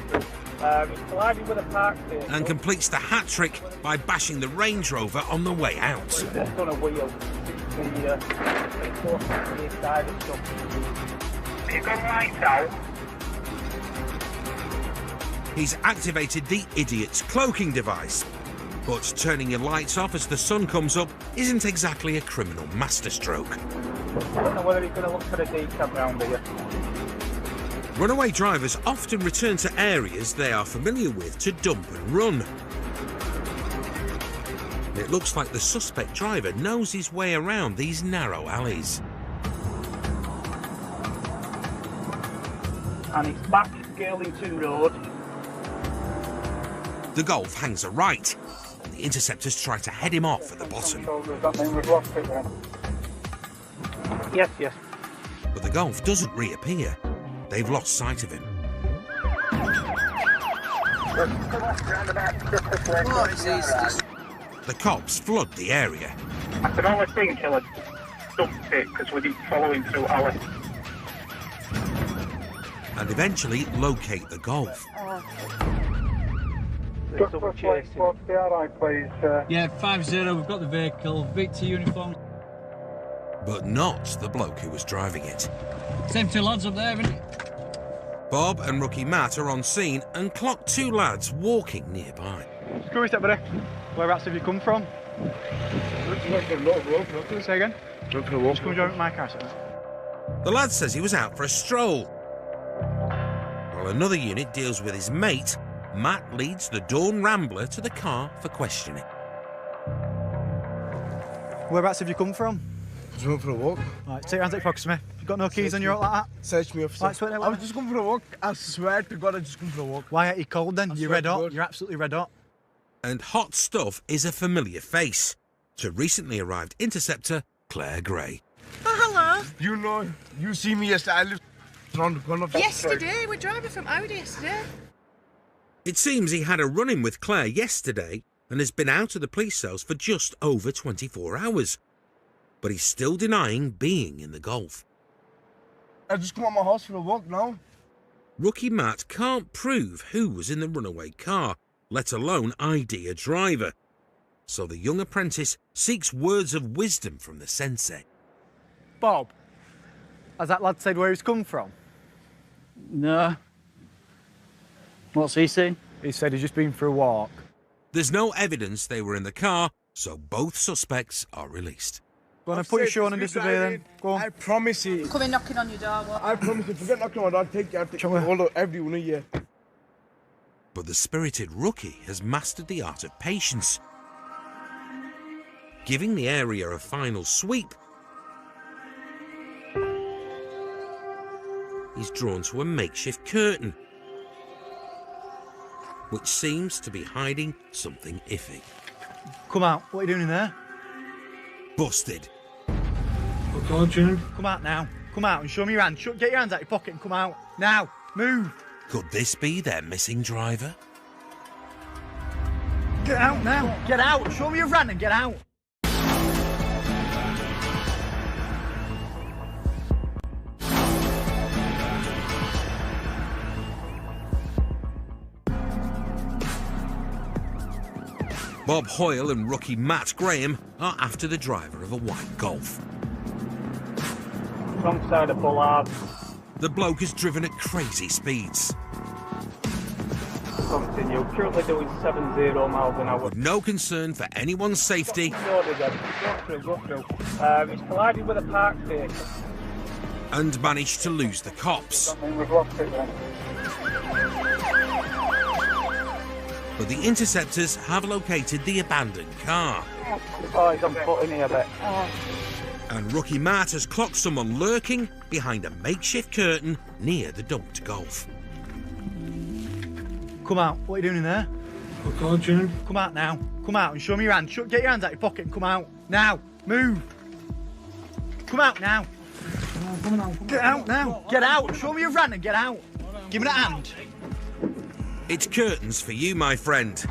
and completes the hat trick by bashing the Range Rover on the way out. Just on a wheel. You've got lights out. He's activated the idiot's cloaking device, but turning your lights off as the sun comes up isn't exactly a criminal masterstroke. I don't know whether he's going to look for a decap round here. Runaway drivers often return to areas they are familiar with to dump and run. It looks like the suspect driver knows his way around these narrow alleys. And it's back Girlington Road. The Golf hangs a right, and the Interceptors try to head him off at the bottom. Yes. But the Golf doesn't reappear. They've lost sight of him. The cops flood the area. I can only think he'll have dumped it because we didn't follow him through alley. And eventually locate the Golf. Yeah, 5-0, we've got the vehicle, Victor uniform. But not the bloke who was driving it. Same two lads up there, isn't it? Bob and rookie Matt are on scene and clock two lads walking nearby. Screw it, buddy. Whereabouts have you come from? Say again? Just come join my car, sir. The lad says he was out for a stroll. While another unit deals with his mate, Matt leads the Dawn Rambler to the car for questioning. Whereabouts have you come from? Just went for a walk. Right, take your hands out your pockets, mate. You've got no keys on you like that? Search me, officer. Right, I was just going for a walk. I swear to God, I just come for a walk. Why aren't you cold then? You're red hot. You're absolutely red hot. And hot stuff is a familiar face to recently arrived Interceptor Claire Gray. Oh, hello. You know, you see me yesterday. I lived around the corner. Yesterday, we're driving from Audi yesterday. It seems he had a run-in with Claire yesterday and has been out of the police cells for just over 24 hours. But he's still denying being in the Golf. I just come out my house for a walk now. Rookie Matt can't prove who was in the runaway car, let alone ID a driver. So the young apprentice seeks words of wisdom from the sensei. Bob, has that lad said where he's come from? No. What's he saying? He said he's just been for a walk. There's no evidence they were in the car, so both suspects are released. Go on and put your shoe on and disobey then. Go on. I promise you. Coming knocking on your door, what? I promise you, forget knocking on my door, take hold of every one of you. But the spirited rookie has mastered the art of patience, giving the area a final sweep. He's drawn to a makeshift curtain, which seems to be hiding something iffy. Come out. What are you doing in there? Busted. Oh God, Jim. Come out now. Come out and show me your hands. Get your hands out of your pocket and come out. Now. Move. Could this be their missing driver? Get out now. Get out. Show me your van and get out. Bob Hoyle and rookie Matt Graham are after the driver of a white Golf. Wrong side of Bullard. The bloke has driven at crazy speeds. Continue. Currently doing 70 miles an hour. With no concern for anyone's safety. Go through. He's collided with a parked vehicle. And managed to lose the cops. We've lost it then. But the Interceptors have located the abandoned car. Oh, he's on foot in here a bit. And rookie Matt has clocked someone lurking behind a makeshift curtain near the dumped Golf. Come out. What are you doing in there? Oh God, Jim. Come out now. Come out and show me your hands. Get your hands out of your pocket and come out. Now. Move. Come out now. Get out now. Get out. Show me your van and get out. Give me that hand. It's curtains for you, my friend.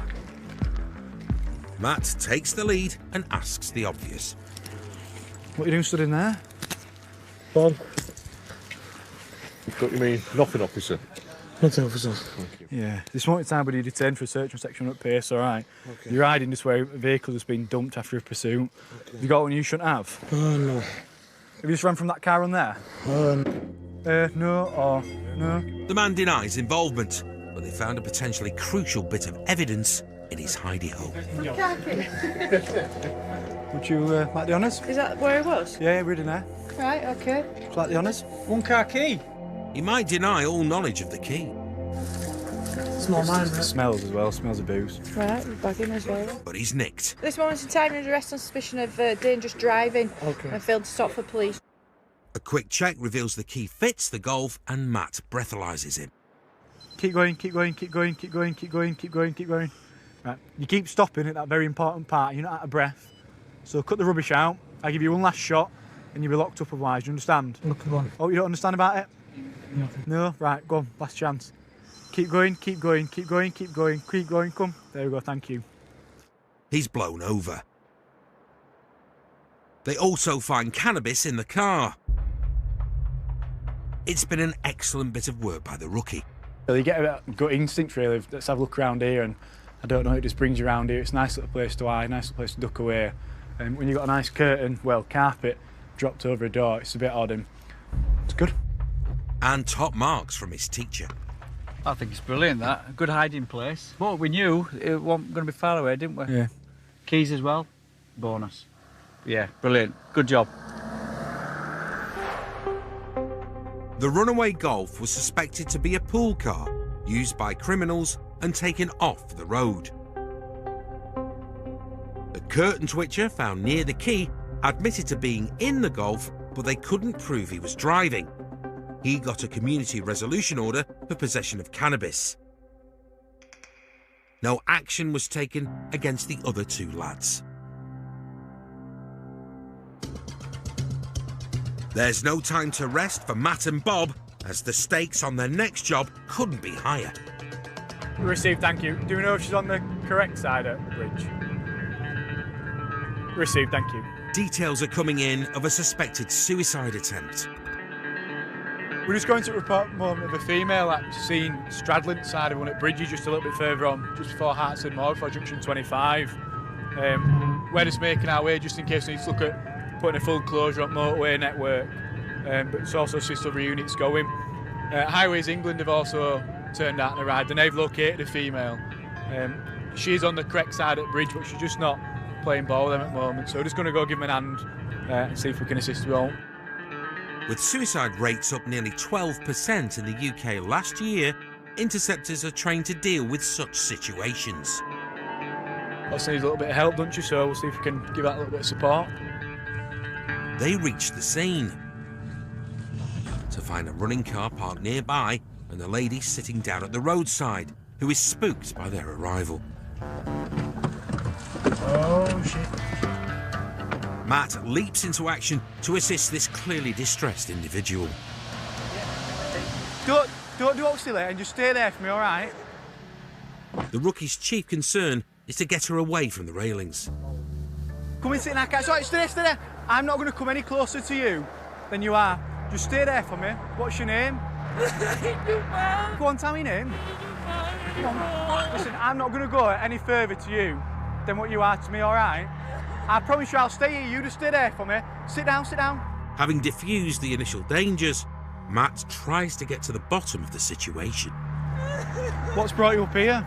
Matt takes the lead and asks the obvious. What are you doing stood in there? Bob. What do you mean? Nothing, officer. Nothing, officer. Yeah. This morning time, but you detained for a search and section at pace, all right? Okay. You're riding this way, a vehicle has been dumped after a pursuit. Okay. Have you got one you shouldn't have? No. Have you just run from that car on there? No or no? The man denies involvement, but they found a potentially crucial bit of evidence in his hidey hole. Would you like the honours? Is that where it was? Yeah, we're in there. Right, okay. Would you like the honours? One car key. He might deny all knowledge of the key. Small mine, right? Smells as well, smells of booze. Right, back in as well. But he's nicked. This moment in time, you're under arrest on suspicion of dangerous driving and failed to stop for police. A quick check reveals the key fits the Golf and Matt breathalyses him. Keep going, keep going, keep going, keep going, keep going, keep going, keep going. Right, you keep stopping at that very important part, you're not out of breath. So cut the rubbish out, I'll give you one last shot and you'll be locked up otherwise, do you understand? Look, on. Oh, you don't understand about it? Nothing. No? Right, go on, last chance. Keep going, keep going, keep going, keep going, keep going, come. There we go, thank you. He's blown over. They also find cannabis in the car. It's been an excellent bit of work by the rookie. So you get a bit of gut instinct really, let's have a look around here, and I don't know, it just brings you around here. It's a nice little place to hide, nice little place to duck away. And when you've got a nice curtain, well, carpet, dropped over a door, it's a bit odd and it's good. and top marks from his teacher. I think it's brilliant, that. A good hiding place. But we knew it wasn't going to be far away, didn't we? Yeah. Keys as well. Bonus. Yeah, brilliant. Good job. The runaway Golf was suspected to be a pool car used by criminals and taken off the road. The curtain twitcher found near the key admitted to being in the Golf, but they couldn't prove he was driving. He got a community resolution order for possession of cannabis. No action was taken against the other two lads. There's no time to rest for Matt and Bob, as the stakes on their next job couldn't be higher. Received, thank you. Do we know if she's on the correct side of the bridge? Received, thank you. Details are coming in of a suspected suicide attempt. We're just going to report a moment of a female that's seen straddling the side of one at Bridges just a little bit further on, just before Hartston Moor, before junction 25. We're just making our way just in case we need to look at putting a full closure on motorway network, but it's also sister units going. Highways England have also turned out on a ride and they've located a female. She's on the correct side at Bridge, but she's just not playing ball with them at the moment, so we're just going to go give them an hand and see if we can assist you all. With suicide rates up nearly 12% in the UK last year, Interceptors are trained to deal with such situations. Also needs a little bit of help, don't you? So we'll see if we can give that a little bit of support. They reach the scene to find a running car parked nearby and the lady sitting down at the roadside, who is spooked by their arrival. Oh shit. Matt leaps into action to assist this clearly distressed individual. Don't do auxiliary and just stay there for me, alright? The rookie's chief concern is to get her away from the railings. Come and sit in that car. Sorry, stay there. I'm not going to come any closer to you than you are. Just stay there for me. What's your name? Go on, tell me your name. Come on. Listen, I'm not going to go any further to you than what you are to me, alright? I promise you I'll stay here. You just stay there for me. Sit down, sit down. Having diffused the initial dangers, Matt tries to get to the bottom of the situation. What's brought you up here?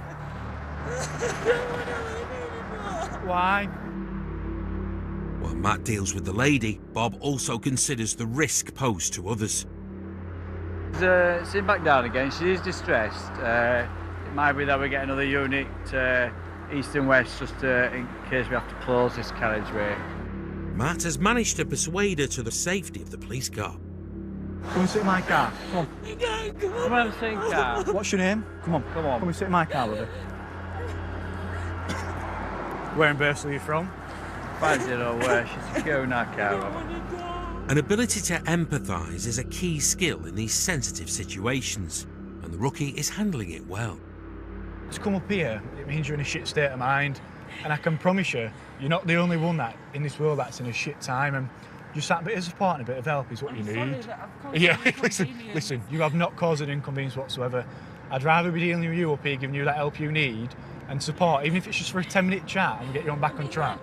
Why? While Matt deals with the lady, Bob also considers the risk posed to others. Sitting back down again, she is distressed. It might be that we get another unit east and west just in case we have to close this carriageway. Matt has managed to persuade her to the safety of the police car. Come and sit in my car. Come on. You can't come on, sit in car. What's your name? Come on. Come on. Come and sit in my car with her. Where in Bursley are you from? 50 where she's securing our car. An ability to empathise is a key skill in these sensitive situations, and the rookie is handling it well. To come up here, it means you're in a shit state of mind, and I can promise you, you're not the only one that in this world that's in a shit time, and just that bit of support and a bit of help is what you need. Yeah, listen, you have not caused an inconvenience whatsoever. I'd rather be dealing with you up here, giving you that help you need, and support, even if it's just for a 10-minute chat and get you on back on track.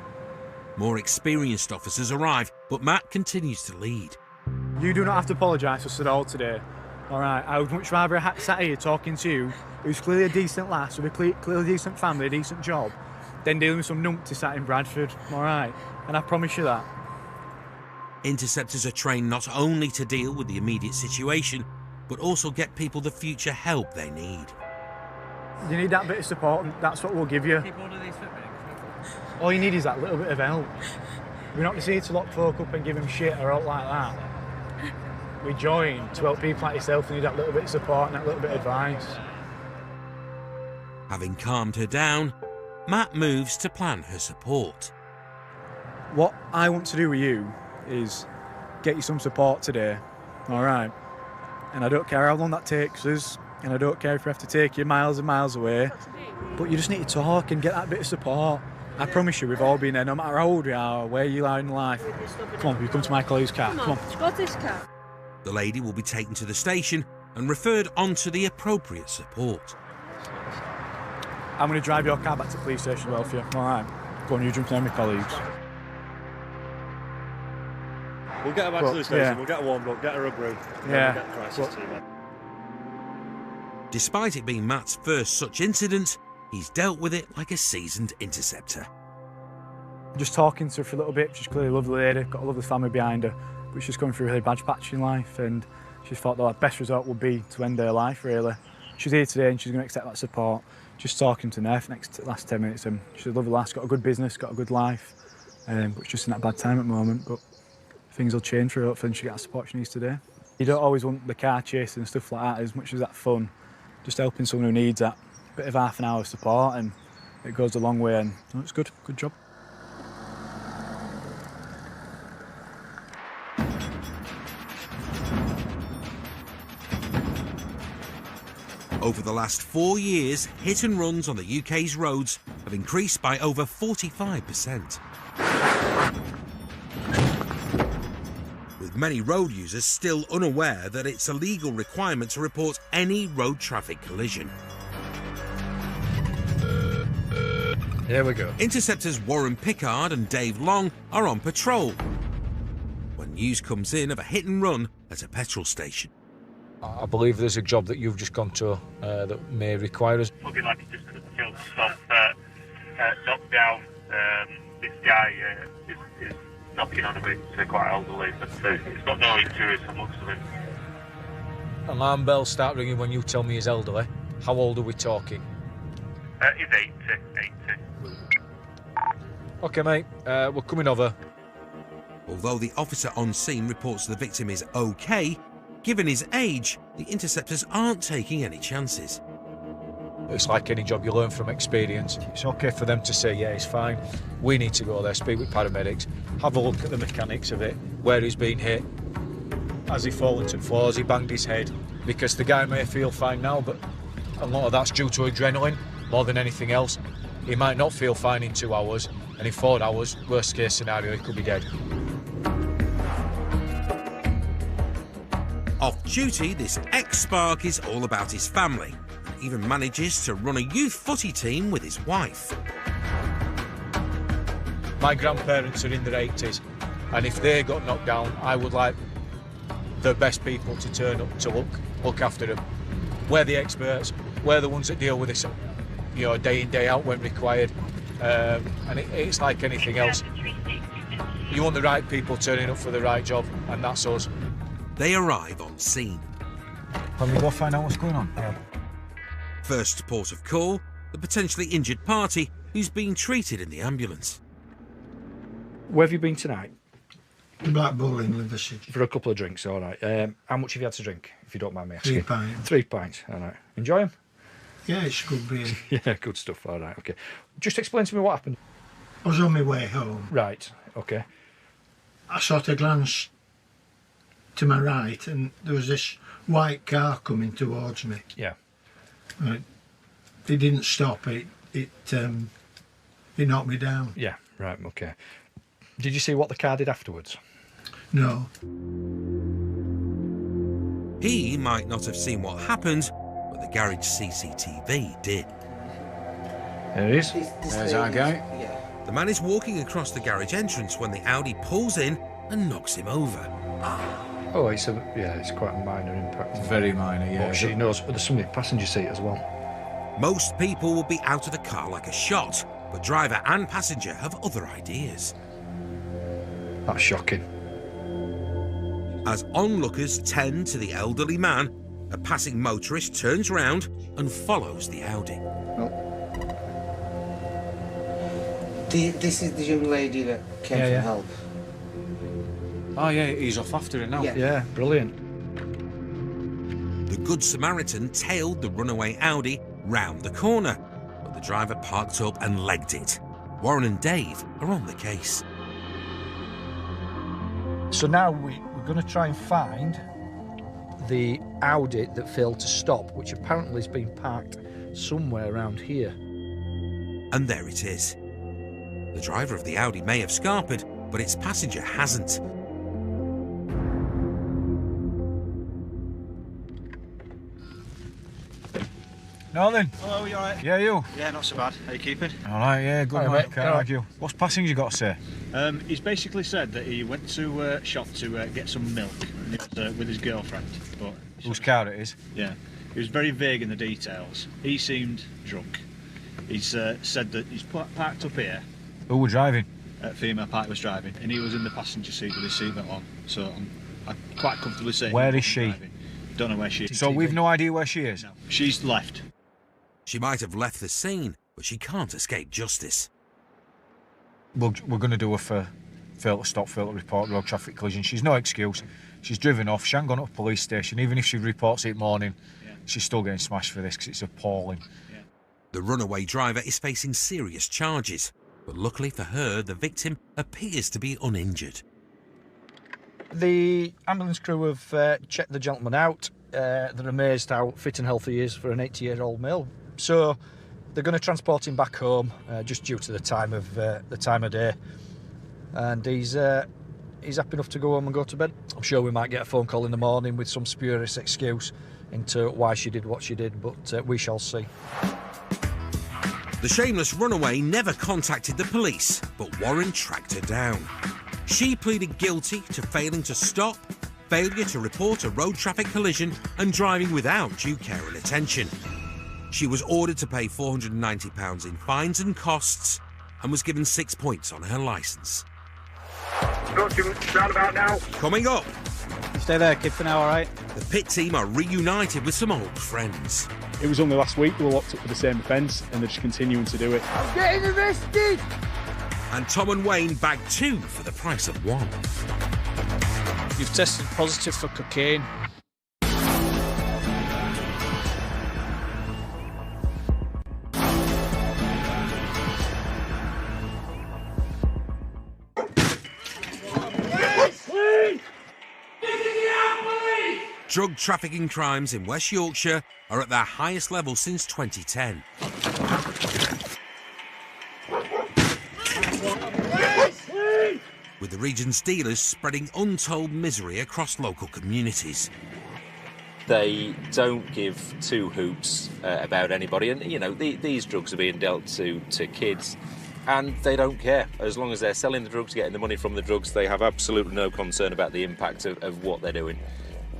More experienced officers arrive, but Matt continues to lead. You do not have to apologise for us at all today. Alright, I would much rather have sat here talking to you, who's clearly a decent lass, with a clearly decent family, a decent job, than dealing with some numpty sat in Bradford, alright? And I promise you that. Interceptors are trained not only to deal with the immediate situation, but also get people the future help they need. You need that bit of support, and that's what we'll give you. All you need is that little bit of help. We're not just here to lock folk up and give them shit or out like that. We join to help people like yourself who need that little bit of support and that little bit of advice. Having calmed her down, Matt moves to plan her support. What I want to do with you is get you some support today, alright? And I don't care how long that takes us, and I don't care if we have to take you miles and miles away, but you just need to talk and get that bit of support. I promise you, we've all been there, no matter how old we are or where you are in life. Come on, you come to my colleague's car, come on. Go to this car. The lady will be taken to the station and referred on to the appropriate support. I'm going to drive your car back to the police station as well for you, alright? Go on, you jump in with my colleagues. We'll get her back to the station, we'll get her warmed up, get her a brew, and then we'll get the crisis team in. Despite it being Matt's first such incident, he's dealt with it like a seasoned interceptor. Just talking to her for a little bit, she's clearly a lovely lady, got a lovely family behind her, but she's going through a really bad patch in life, and she thought the best result would be to end her life, really. She's here today and she's going to accept that support. Just talking to her for the last 10 minutes, and she's a lovely lass, got a good business, got a good life, but it's just in that bad time at the moment, but things will change for her, hopefully, and she gets the support she needs today. You don't always want the car chasing and stuff like that, as much as that's fun. Just helping someone who needs that bit of half an hour of support, and it goes a long way, and it's good job. Over the last 4 years, hit and runs on the UK's roads have increased by over 45%. With many road users still unaware that it's a legal requirement to report any road traffic collision. Here we go. Interceptors Warren Pickard and Dave Long are on patrol when news comes in of a hit and run at a petrol station. I believe there's a job that you've just gone to that may require us. Looking like it's just a field stop, knocked down. This guy is knocking on a bit, quite elderly, but he's got no injuries from looks of him. Alarm bells start ringing when you tell me he's elderly. How old are we talking? He's 80. OK, mate, we're coming over. Although the officer on scene reports the victim is OK, given his age, the interceptors aren't taking any chances. It's like any job, you learn from experience. It's OK for them to say, yeah, he's fine. We need to go there, speak with paramedics, have a look at the mechanics of it, where he's been hit. Has he fallen to the floor? Has he banged his head? Because the guy may feel fine now, but a lot of that's due to adrenaline more than anything else. He might not feel fine in 2 hours, and in 4 hours, worst case scenario, he could be dead. Off duty, this ex-Spark is all about his family, and even manages to run a youth footy team with his wife. My grandparents are in their 80s, and if they got knocked down, I would like the best people to turn up to look after them. We're the experts, we're the ones that deal with this, day in, day out when required, and it's like anything else. You want the right people turning up for the right job, and that's us. They arrive on scene. Can we go find out what's going on? Yeah. First port of call, the potentially injured party who's being treated in the ambulance. Where have you been tonight? Black Bull in Liver City. For a couple of drinks, all right. How much have you had to drink, if you don't mind me asking? 3 pints. 3 pints, all right. Enjoy them? Yeah, it's good beer. Yeah, good stuff, all right, OK. Just explain to me what happened. I was on my way home. Right, OK. I sort of glanced to my right and there was this white car coming towards me. Yeah. It didn't stop, it knocked me down. Yeah, right, OK. Did you see what the car did afterwards? No. He might not have seen what happened, but the garage CCTV did. There it is. There's our guy. The man is walking across the garage entrance when the Audi pulls in and knocks him over. Oh, it's quite a minor impact. Very minor, yeah. But she knows, there's somebody in the passenger seat as well. Most people would be out of the car like a shot, but driver and passenger have other ideas. That's shocking. As onlookers tend to the elderly man, a passing motorist turns round and follows the Audi. This is the young lady that came for help. Oh yeah, he's off after it now. Yeah, brilliant. The Good Samaritan tailed the runaway Audi round the corner, but the driver parked up and legged it. Warren and Dave are on the case. So now we're going to try and find the Audi that failed to stop, which apparently has been parked somewhere around here. And there it is. The driver of the Audi may have scarpered, but its passenger hasn't. No then. Hello, you alright? Yeah, you? Yeah, not so bad. How you keeping? Alright, yeah, good Hi, mate. mate. Can't argue. What's passing you got to say? He's basically said that he went to shop to get some milk with his girlfriend. But Whose car it is? yeah, he was very vague in the details. He seemed drunk. He's said that he's parked up here. Who were driving? Female party was driving, and he was in the passenger seat with his seatbelt on. So I'm quite comfortably saying. Where is she? Don't know where she is. So we've no idea where she is? No, she's left. She might have left the scene, but she can't escape justice. We're going to do her for fail to stop, fail to report road traffic collision. She's no excuse. She's driven off. She hasn't gone to a police station. Even if she reports it morning, she's still getting smashed for this because it's appalling. The runaway driver is facing serious charges, but luckily for her, the victim appears to be uninjured. The ambulance crew have checked the gentleman out. They're amazed how fit and healthy he is for an 80-year-old male. So they're going to transport him back home, just due to the time of day. And he's happy enough to go home and go to bed. I'm sure we might get a phone call in the morning with some spurious excuse into why she did what she did, but we shall see. The shameless runaway never contacted the police, but Warren tracked her down. She pleaded guilty to failing to stop, failure to report a road traffic collision, and driving without due care and attention. She was ordered to pay £490 in fines and costs and was given 6 points on her licence. Roundabout now. Coming up. Stay there, kid, for now, alright? The pit team are reunited with some old friends. It was only last week they were locked up for the same offence and they're just continuing to do it. I'm getting arrested! And Tom and Wayne bag 2 for the price of 1. You've tested positive for cocaine. Drug trafficking crimes in West Yorkshire are at their highest level since 2010. With the region's dealers spreading untold misery across local communities. They don't give two hoots about anybody, and you know these drugs are being dealt to kids, and they don't care. As long as they're selling the drugs, getting the money from the drugs, they have absolutely no concern about the impact of what they're doing.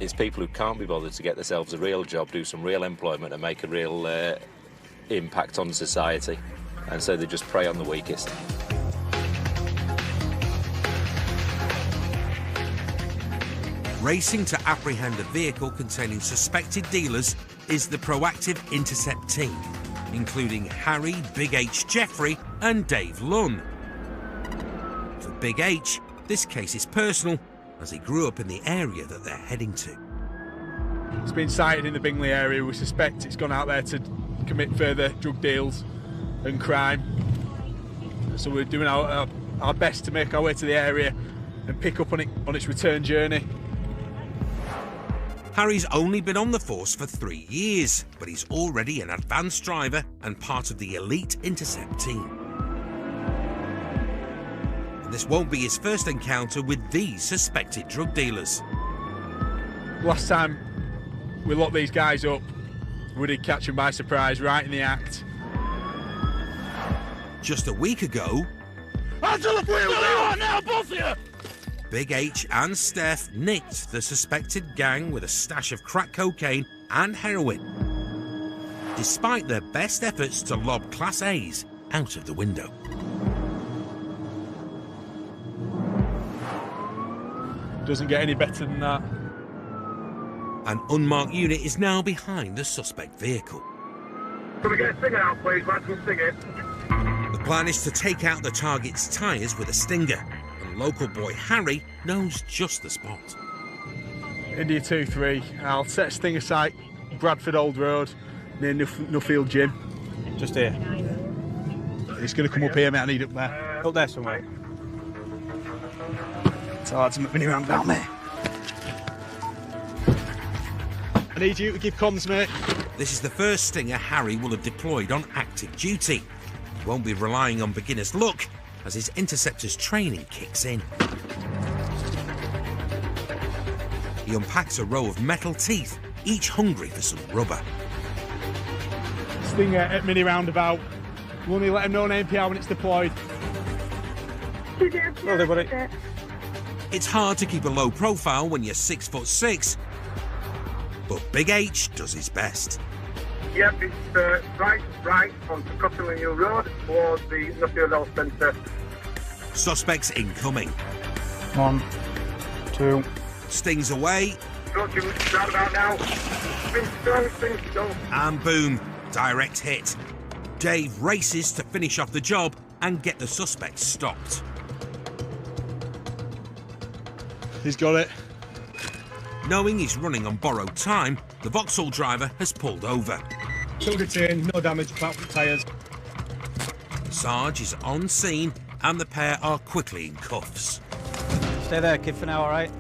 It's people who can't be bothered to get themselves a real job, do some real employment and make a real impact on society, and so they just prey on the weakest. Racing to apprehend a vehicle containing suspected dealers is the proactive Intercept team, including Harry, Big H Jeffrey and Dave Lunn. For Big H, this case is personal, as he grew up in the area that they're heading to. It's been sighted in the Bingley area. We suspect it's gone out there to commit further drug deals and crime. So we're doing our best to make our way to the area and pick up on it on its return journey. Harry's only been on the force for 3 years, but he's already an advanced driver and part of the elite Intercept team. This won't be his first encounter with these suspected drug dealers. Last time we locked these guys up, we did catch them by surprise right in the act. Just a week ago, Onto the wheel now, both of you! Big H and Steph nicked the suspected gang with a stash of crack cocaine and heroin, despite their best efforts to lob Class A's out of the window. Doesn't get any better than that. An unmarked unit is now behind the suspect vehicle. Can we get a stinger out, please? Let's go sting it. The plan is to take out the target's tyres with a stinger, and local boy Harry knows just the spot. India 2-3. I'll set a stinger site, Bradford Old Road, near Nuffield Gym. Just here. It's going to come up here, mate. I need up there. Up there somewhere. It's hard to make me around about, mate. I need you to give comms, mate. This is the first stinger Harry will have deployed on active duty. He won't be relying on beginner's luck as his Interceptors training kicks in. He unpacks a row of metal teeth, each hungry for some rubber. Stinger at mini roundabout. We'll only let him know on ANPR when it's deployed. Well done, buddy. It's hard to keep a low profile when you're 6'6", but Big H does his best. Yep, it's right onto Cotterley Hill Road towards the Nuffield Health Centre. Suspects incoming. 1, 2. Stings away. Approaching roundabout now. Spin strong. And boom, direct hit. Dave races to finish off the job and get the suspect stopped. He's got it. Knowing he's running on borrowed time, the Vauxhall driver has pulled over. Took it in, no damage apart from tyres. Sarge is on scene and the pair are quickly in cuffs. Stay there, kid, for now, all right?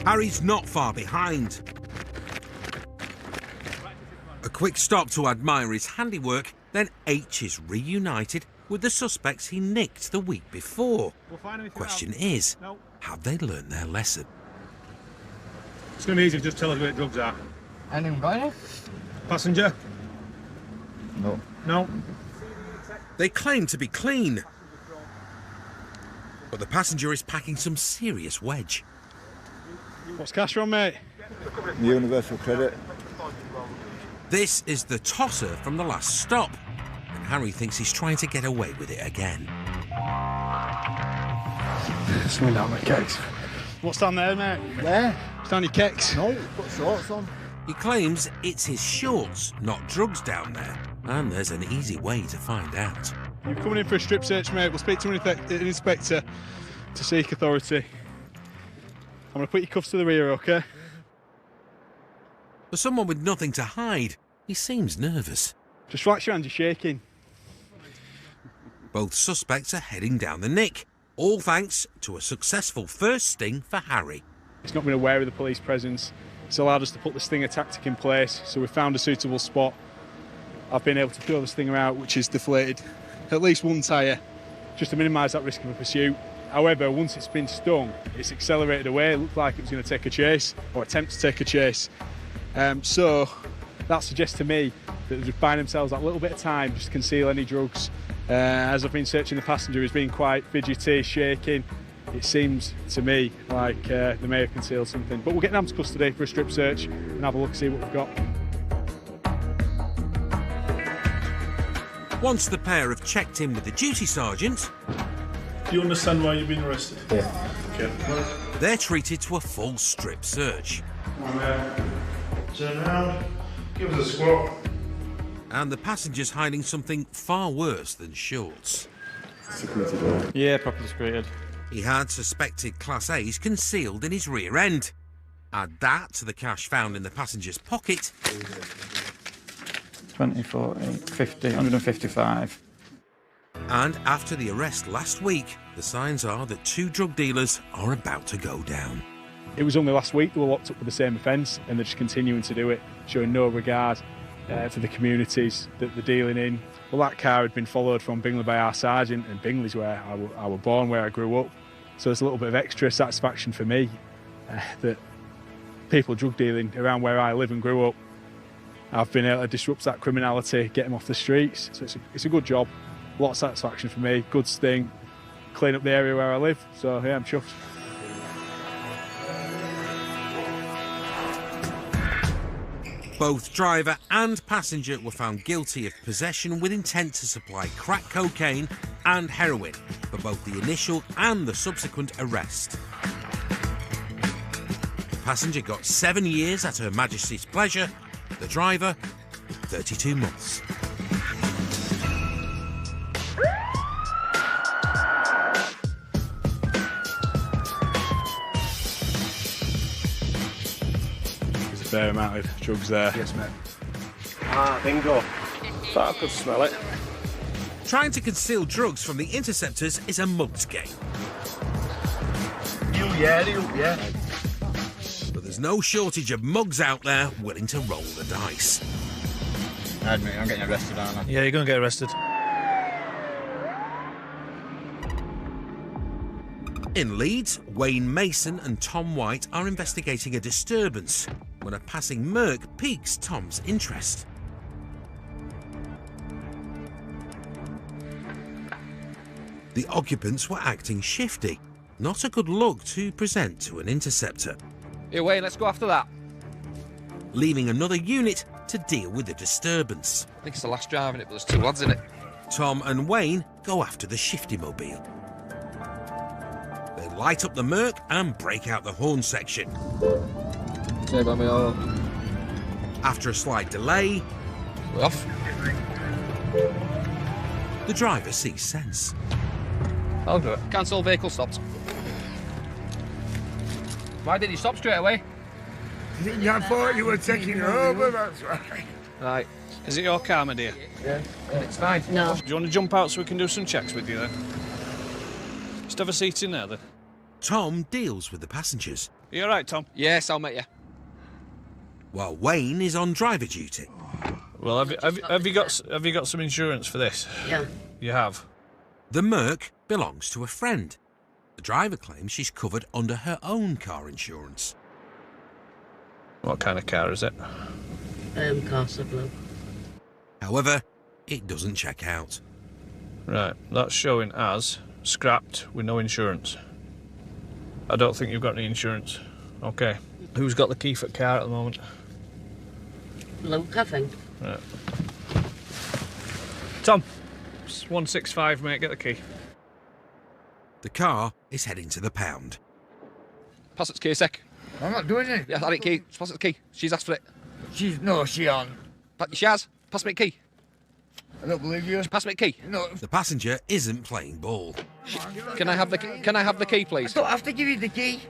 Harry's not far behind. A quick stop to admire his handiwork, then H is reunited with the suspects he nicked the week before. Question is, have they learned their lesson? It's going to be easy to just tell us where the drugs are. Anyone got any? Passenger? No. No. They claim to be clean, but the passenger is packing some serious wedge. What's cash from, mate? Universal credit. This is the tosser from the last stop, and Harry thinks he's trying to get away with it again. Something down my kicks. What's down there, mate? Where? It's down your kicks. No, put shorts on. He claims it's his shorts, not drugs down there, and there's an easy way to find out. You're coming in for a strip search, mate. We'll speak to an inspector to seek authority. I'm going to put your cuffs to the rear, OK? For someone with nothing to hide, he seems nervous. Just relax your hands, you're shaking. Both suspects are heading down the nick, all thanks to a successful first sting for Harry. He's not been aware of the police presence. It's allowed us to put the stinger tactic in place, so we've found a suitable spot. I've been able to throw the stinger out, which is deflated at least one tyre, just to minimise that risk of a pursuit. However, once it's been stung, it's accelerated away. It looked like it was going to take a chase, or attempt to take a chase. So that suggests to me that they're just buying themselves that little bit of time just to conceal any drugs. As I've been searching the passenger, he's been quite fidgety, shaking. It seems to me like they may have concealed something. But we'll get them to custody for a strip search and have a look, see what we've got. Once the pair have checked in with the duty sergeant... Do you understand why you've been arrested? Yeah. Okay. They're treated to a full strip search. Turn around, give us a squat. And the passenger's hiding something far worse than shorts. Security door. Yeah, properly secreted. He had suspected Class A's concealed in his rear end. Add that to the cash found in the passenger's pocket. 20, 40, 50, 155. And after the arrest last week, the signs are that two drug dealers are about to go down. It was only last week they were locked up with the same offence, and they're just continuing to do it, showing no regard for the communities that they're dealing in. Well, that car had been followed from Bingley by our sergeant, and Bingley's where I was born, where I grew up. So it's a little bit of extra satisfaction for me that people drug dealing around where I live and grew up, I've been able to disrupt that criminality, get them off the streets. So it's a good job, a lot of satisfaction for me, good sting, clean up the area where I live. So yeah, I'm chuffed. Both driver and passenger were found guilty of possession with intent to supply crack cocaine and heroin for both the initial and the subsequent arrest. The passenger got 7 years at Her Majesty's pleasure, the driver 32 months. Fair amount of drugs there. Yes, mate. Ah, bingo. Thought I could smell it. Trying to conceal drugs from the Interceptors is a mug's game. Yeah. But there's no shortage of mugs out there willing to roll the dice. I'm getting arrested, aren't I? Yeah, you're going to get arrested. In Leeds, Wayne Mason and Tom White are investigating a disturbance when a passing Merc piques Tom's interest. The occupants were acting shifty. Not a good look to present to an interceptor. Here, Wayne, let's go after that. Leaving another unit to deal with the disturbance. I think it's the last driving it, but there's 2 lads in it. Tom and Wayne go after the shifty mobile. They light up the Merc and break out the horn section. After a slight delay, we're off. The driver sees sense. I'll do it. Cancel, vehicle stopped. Why didn't you stop straight away? I thought you were taking over, that's right. Right. Is it your car, my dear? Yeah. It's fine. No. Do you want to jump out so we can do some checks with you then? Just have a seat in there then. Tom deals with the passengers. Are you all right, Tom? Yes, I'll meet you. While Wayne is on driver duty. Well, have you got some insurance for this? Yeah. You have? The Merc belongs to a friend. The driver claims she's covered under her own car insurance. What kind of car is it? Castle Blue. However, it doesn't check out. Right, that's showing as scrapped with no insurance. I don't think you've got any insurance. Okay. Who's got the key for the car at the moment? Luke, I think. Right. Tom, it's 165, mate, get the key. The car is heading to the pound. Pass it to key a sec. I'm not doing it. Yeah, I need key. Pass it the key. She's asked for it. She on. She has. Pass me the key. I don't believe you. Pass me the key. No. The passenger isn't playing ball. Can I have the key? Can I have the key, please? I don't have to give you the key.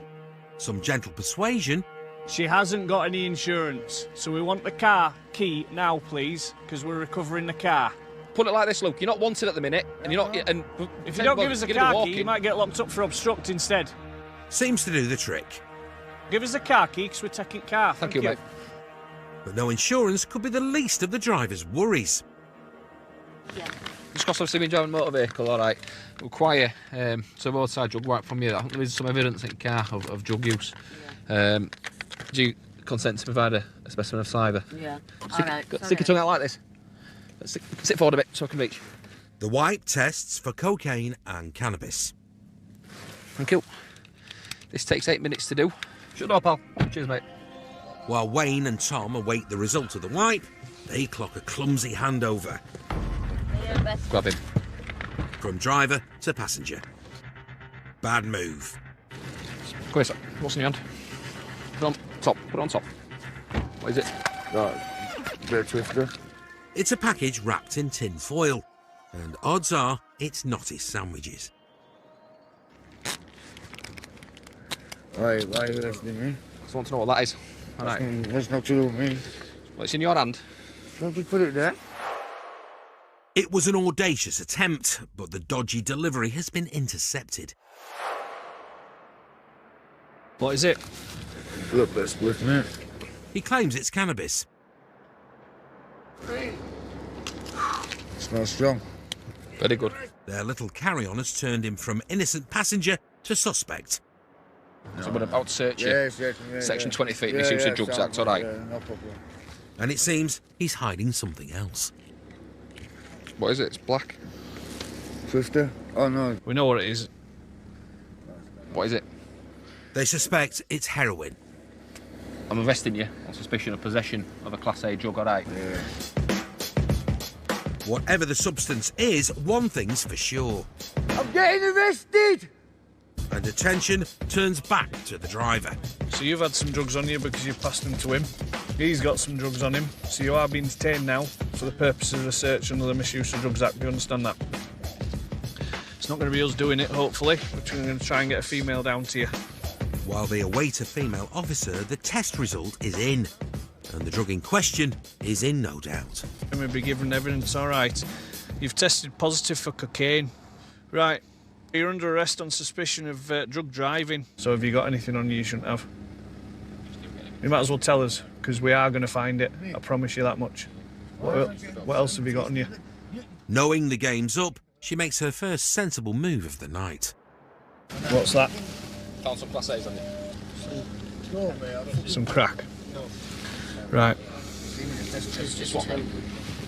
Some gentle persuasion. She hasn't got any insurance, so we want the car key now, please, because we're recovering the car. Put it like this, Luke. You're not wanted at the minute, and you're not. And if you don't give us a car key, you might get locked up for obstruct instead. Seems to do the trick. Give us the car key, because we're taking car. Thank you, mate. But no insurance could be the least of the driver's worries. Yeah. Just because I've seen me driving a motor vehicle, all right. Require some roadside drug wipe from you. I think there is some evidence in car of drug use. Yeah. Do you consent to provide a specimen of saliva? Yeah. Stick your tongue out like this. Sit forward a bit so I can reach. The wipe tests for cocaine and cannabis. Thank you. This takes 8 minutes to do. Shut up, pal. Cheers, mate. While Wayne and Tom await the result of the wipe, they clock a clumsy handover. Grab him. From driver to passenger. Bad move. Come here, sir. What's in your hand? Put it on top. Put it on top. What is it? Bit of Twister. It's a package wrapped in tin foil, and odds are it's not his sandwiches. Why are you listening to me? I just want to know what that is. All right. That's not to do with me. Well, it's in your hand. Don't just put it there. It was an audacious attempt, but the dodgy delivery has been intercepted. What is it? Look, let's listen it. He claims it's cannabis. Smells strong. Very good. Their little carry-on has turned him from innocent passenger to suspect. So we're about to search you. Yes, Section 23, Misuse of Drugs Act, all right. Yeah, no problem. And it seems he's hiding something else. What is it? It's black. Twister? Oh, no. We know what it is. What is it? They suspect it's heroin. I'm arresting you on suspicion of possession of a Class A drug, all right? Yeah. Whatever the substance is, one thing's for sure. I'm getting arrested! And attention turns back to the driver. So you've had some drugs on you because you've passed them to him. He's got some drugs on him, so you are being detained now for the purpose of a search under the Misuse of Drugs Act. Do you understand that? It's not going to be us doing it, hopefully, but we're going to try and get a female down to you. While they await a female officer, the test result is in. And the drug in question is in no doubt. And we'll be given evidence, all right. You've tested positive for cocaine. Right. You're under arrest on suspicion of drug driving. So have you got anything on you shouldn't have? You might as well tell us, because we are going to find it. I promise you that much. What else have you got on you? Knowing the game's up, she makes her first sensible move of the night. What's that? Found some Class A's on you. Some crack. Right. Just what?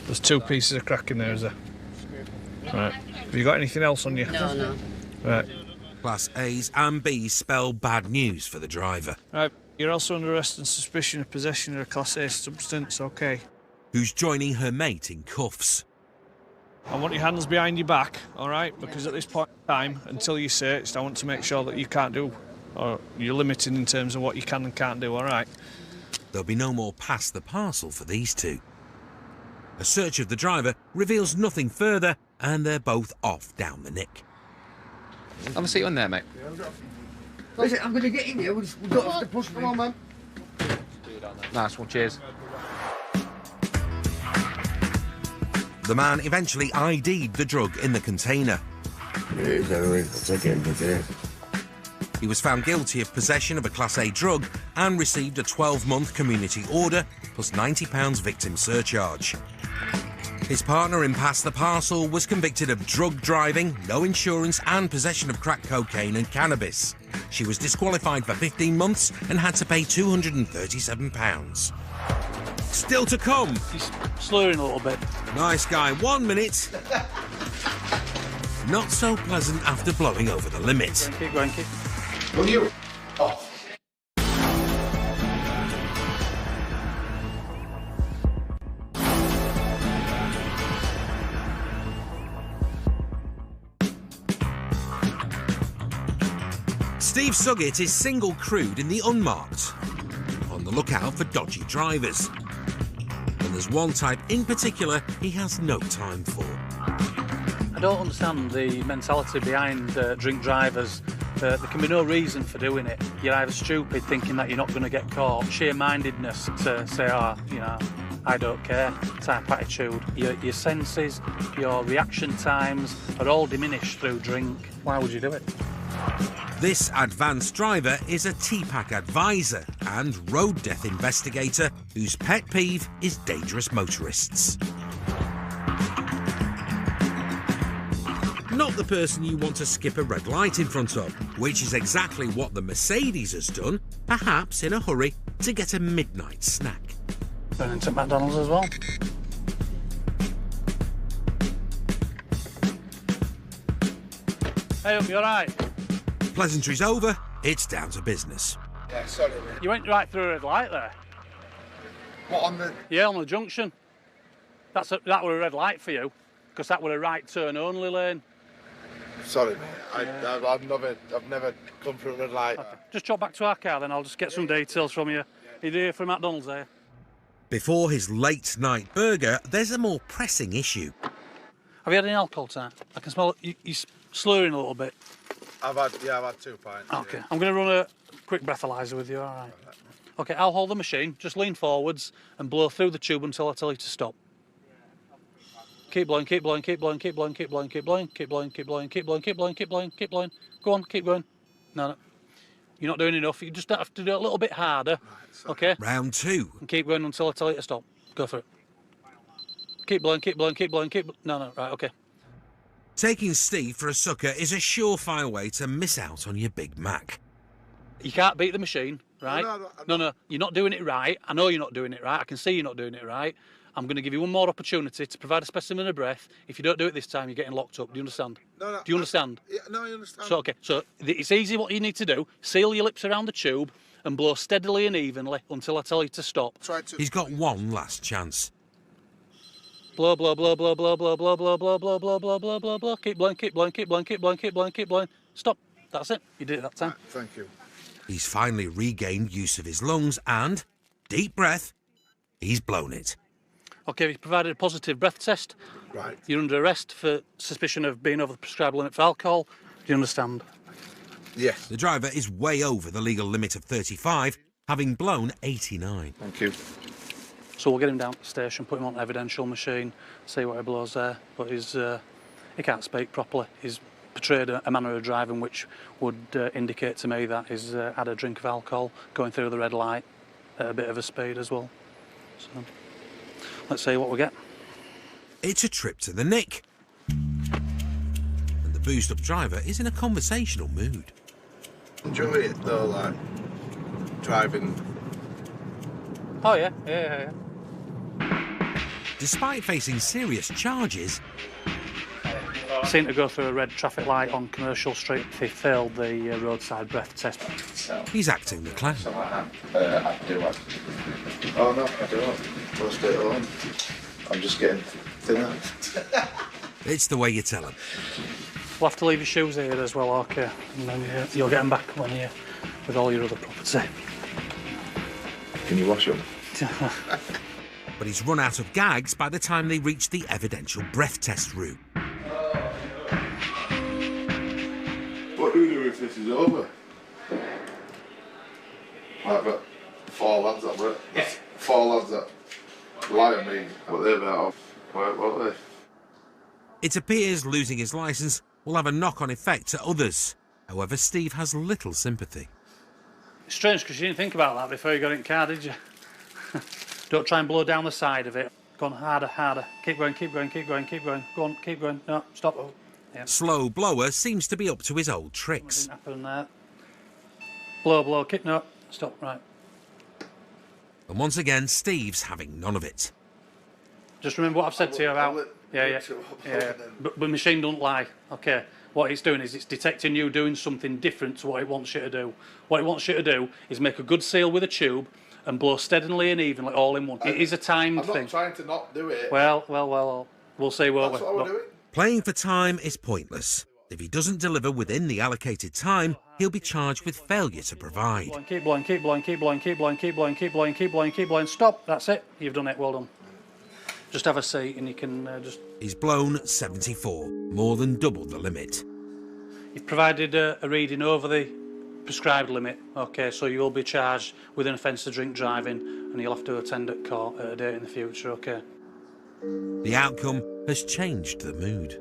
There's 2 pieces of crack in there, is there? Right. Have you got anything else on you? No. Right. Class A's and B's spell bad news for the driver. Right. You're also under arrest on suspicion of possession of a Class A substance, okay? Who's joining her mate in cuffs. I want your hands behind your back, all right? Because at this point in time, until you're searched, I want to make sure that you can't do, or you're limited in terms of what you can and can't do, all right? There'll be no more pass the parcel for these two. A search of the driver reveals nothing further, and they're both off down the nick. Have a seat on there, mate. Listen, I'm going to get in here. We don't have to push. Come on, man. Nice one, cheers. The man eventually ID'd the drug in the container. He was found guilty of possession of a Class A drug and received a 12-month community order plus £90 victim surcharge. His partner in Pass the Parcel was convicted of drug driving, no insurance and possession of crack cocaine and cannabis. She was disqualified for 15 months and had to pay £237. Still to come. He's slurring a little bit. Nice guy, 1 minute. Not so pleasant after blowing over the limit. Keep going, keep. Will you? Oh. Steve Suggett is single-crewed in the unmarked, on the lookout for dodgy drivers. And there's one type in particular he has no time for. I don't understand the mentality behind drink drivers. There can be no reason for doing it. You're either stupid thinking that you're not going to get caught, sheer-mindedness to say, I don't care type attitude. Your senses, your reaction times are all diminished through drink. Why would you do it? This advanced driver is a TPAC advisor and road death investigator whose pet peeve is dangerous motorists. Not the person you want to skip a red light in front of, which is exactly what the Mercedes has done, perhaps in a hurry to get a midnight snack. Going into McDonald's as well. Hey, you alright? Pleasantries over, it's down to business. Yeah, sorry, mate. You went right through a red light there. What, on the... Yeah, on the junction. That were a red light for you, because that were a right turn only lane. Sorry, mate. I've never come through a red light. Okay. Just drop back to our car, then I'll just get some details from you. You're here for McDonald's, are you? Before his late night burger, there's a more pressing issue. Have you had any alcohol tonight? I can smell it. You're slurring a little bit. I've had 2 pints. Okay, yeah. I'm going to run a quick breathalyzer with you, all right? Okay, I'll hold the machine. Just lean forwards and blow through the tube until I tell you to stop. Keep blowing, keep blowing, keep blowing, keep blowing, keep blowing, keep blowing, keep blowing, keep blowing, keep blowing, keep blowing, keep blowing, keep blowing. Go on, keep going. No. You're not doing enough. You just have to do it a little bit harder. Okay? Round 2. And keep going until I tell you to stop. Go for it. Keep blowing, keep blowing, keep blowing, keep... No, right, okay. Taking Steve for a sucker is a surefire way to miss out on your Big Mac. You can't beat the machine, right? No, you're not doing it right. I know you're not doing it right. I can see you're not doing it right. I'm going to give you one more opportunity to provide a specimen of breath. If you don't do it this time, you're getting locked up. Do you understand? No. Do you understand? Yeah, no, I understand. So, okay, so it's easy what you need to do. Seal your lips around the tube and blow steadily and evenly until I tell you to stop. He's got one last chance. Blow, blow, blow, blow, blow, blow, blow, blow, blow, blow, blow, blow, blow, blow, blow. Keep blowing, keep blowing, keep blowing, keep blowing, keep blowing, keep blowing. Stop. That's it. You did it that time. Thank you. He's finally regained use of his lungs and, deep breath, he's blown it. Okay, you've provided a positive breath test. Right. You're under arrest for suspicion of being over the prescribed limit for alcohol. Do you understand? Yes. The driver is way over the legal limit of 35, having blown 89. Thank you. So we'll get him down to the station, put him on an evidential machine, see what he blows there. But he can't speak properly. He's portrayed a manner of driving which would indicate to me that he's had a drink of alcohol, going through the red light at a bit of a speed as well. So let's see what we get. It's a trip to the nick. And the boozed-up driver is in a conversational mood. Enjoy it though, like driving. Oh yeah. Despite facing serious charges, Seen to go through a red traffic light on Commercial Street. He failed the roadside breath test. He's acting the clown. I do. Oh no, I don't. I'll stay at home. I'm just getting thinner. It's the way you tell him. We'll have to leave your shoes here as well, okay? And then you'll get them back when you're with all your other property. Can you wash them? But he's run out of gags by the time they reach the evidential breath test room. What do we do if this is over? I've got 4 lads that were it. 4 lads that lie on me, but they're better off. What are they? It appears losing his licence will have a knock-on effect to others. However, Steve has little sympathy. It's strange because you didn't think about that before you got in the car, did you? Don't try and blow down the side of it. Go on, harder, harder. Keep going, keep going, keep going, keep going. Go on, keep going. No, stop. Yeah. Slow blower seems to be up to his old tricks. What didn't happen there? Blow, blow, keep, no, stop, right. And once again, Steve's having none of it. Just remember what I've said to you about... Yeah. But the machine don't lie, okay? What it's doing is it's detecting you doing something different to what it wants you to do. What it wants you to do is make a good seal with a tube and blow steadily and evenly all in one. It is a timed thing. I'm not trying to not do it. Well, we'll see, won't we? That's what we're doing. Playing for time is pointless. If he doesn't deliver within the allocated time, he'll be charged with failure to provide. Keep blowing, keep blowing, keep blowing, keep blowing, keep blowing, keep blowing, keep blowing, keep blowing. Stop, that's it. You've done it, well done. Just have a seat and you can just... He's blown 74, more than double the limit. You've provided a reading over the prescribed limit, okay, so you will be charged with an offence of drink driving and you'll have to attend at court at a date in the future, okay? The outcome has changed the mood.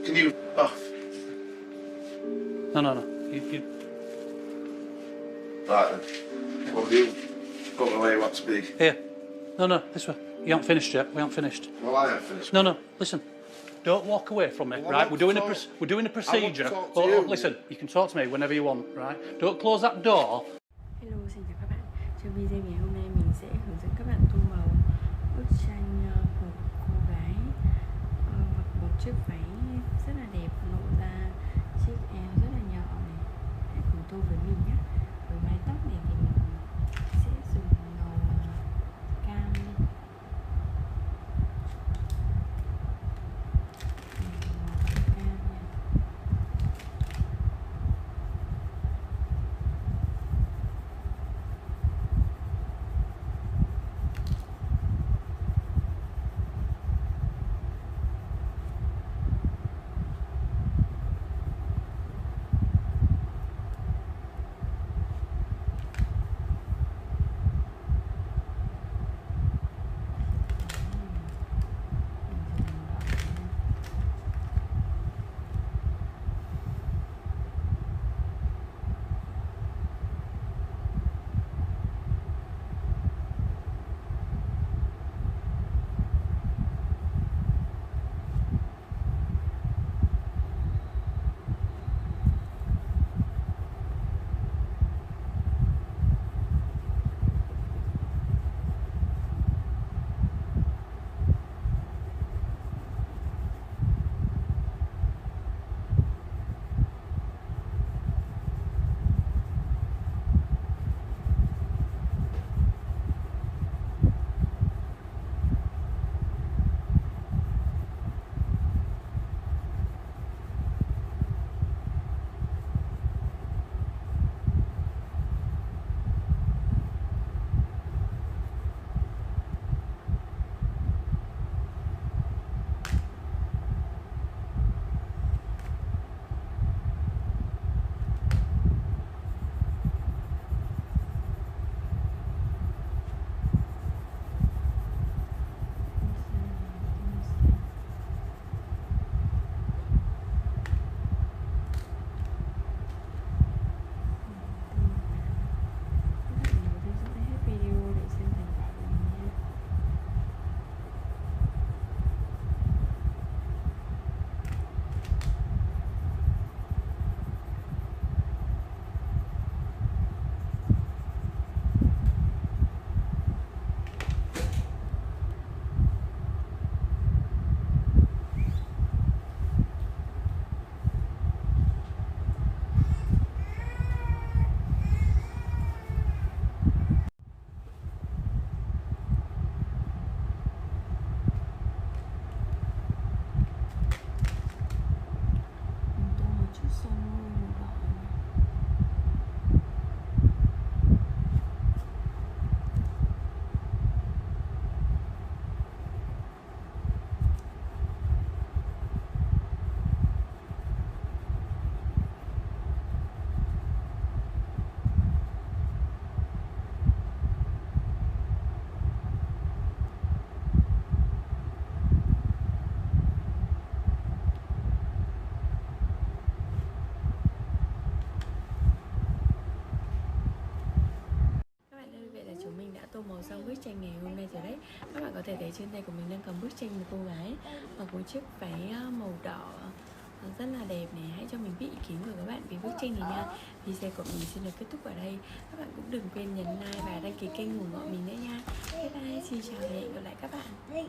Can you off? No. Right then. What do you got away what to be? Here. No, this way. You haven't finished yet. We haven't finished. Well, I have finished. No, listen. Don't walk away from me, right? We're doing a procedure. Listen, you can talk to me whenever you want, right? Don't close that door. Hello, xin chào các bạn. Trong video ngày hôm nay mình sẽ hướng dẫn các bạn tô màu bức tranh một cô gái mặc một chiếc váy rất là đẹp, lộ ra chiếc eo rất là nhỏ này. Hãy cùng tô với mình nhé. Với mái tóc này thì mình sẽ dùng màu cam đi. tranh ngày hôm nay rồi đấy. Các bạn có thể thấy trên tay của mình đang cầm bức tranh một cô gái mặc một chiếc váy màu đỏ rất là đẹp này. Hãy cho mình biết ý kiến của các bạn về bức tranh này nha. Video của mình xin được kết thúc ở đây. Các bạn cũng đừng quên nhấn like và đăng ký kênh ủng hộ mình nữa nha. Bye bye, xin chào và hẹn gặp lại các bạn.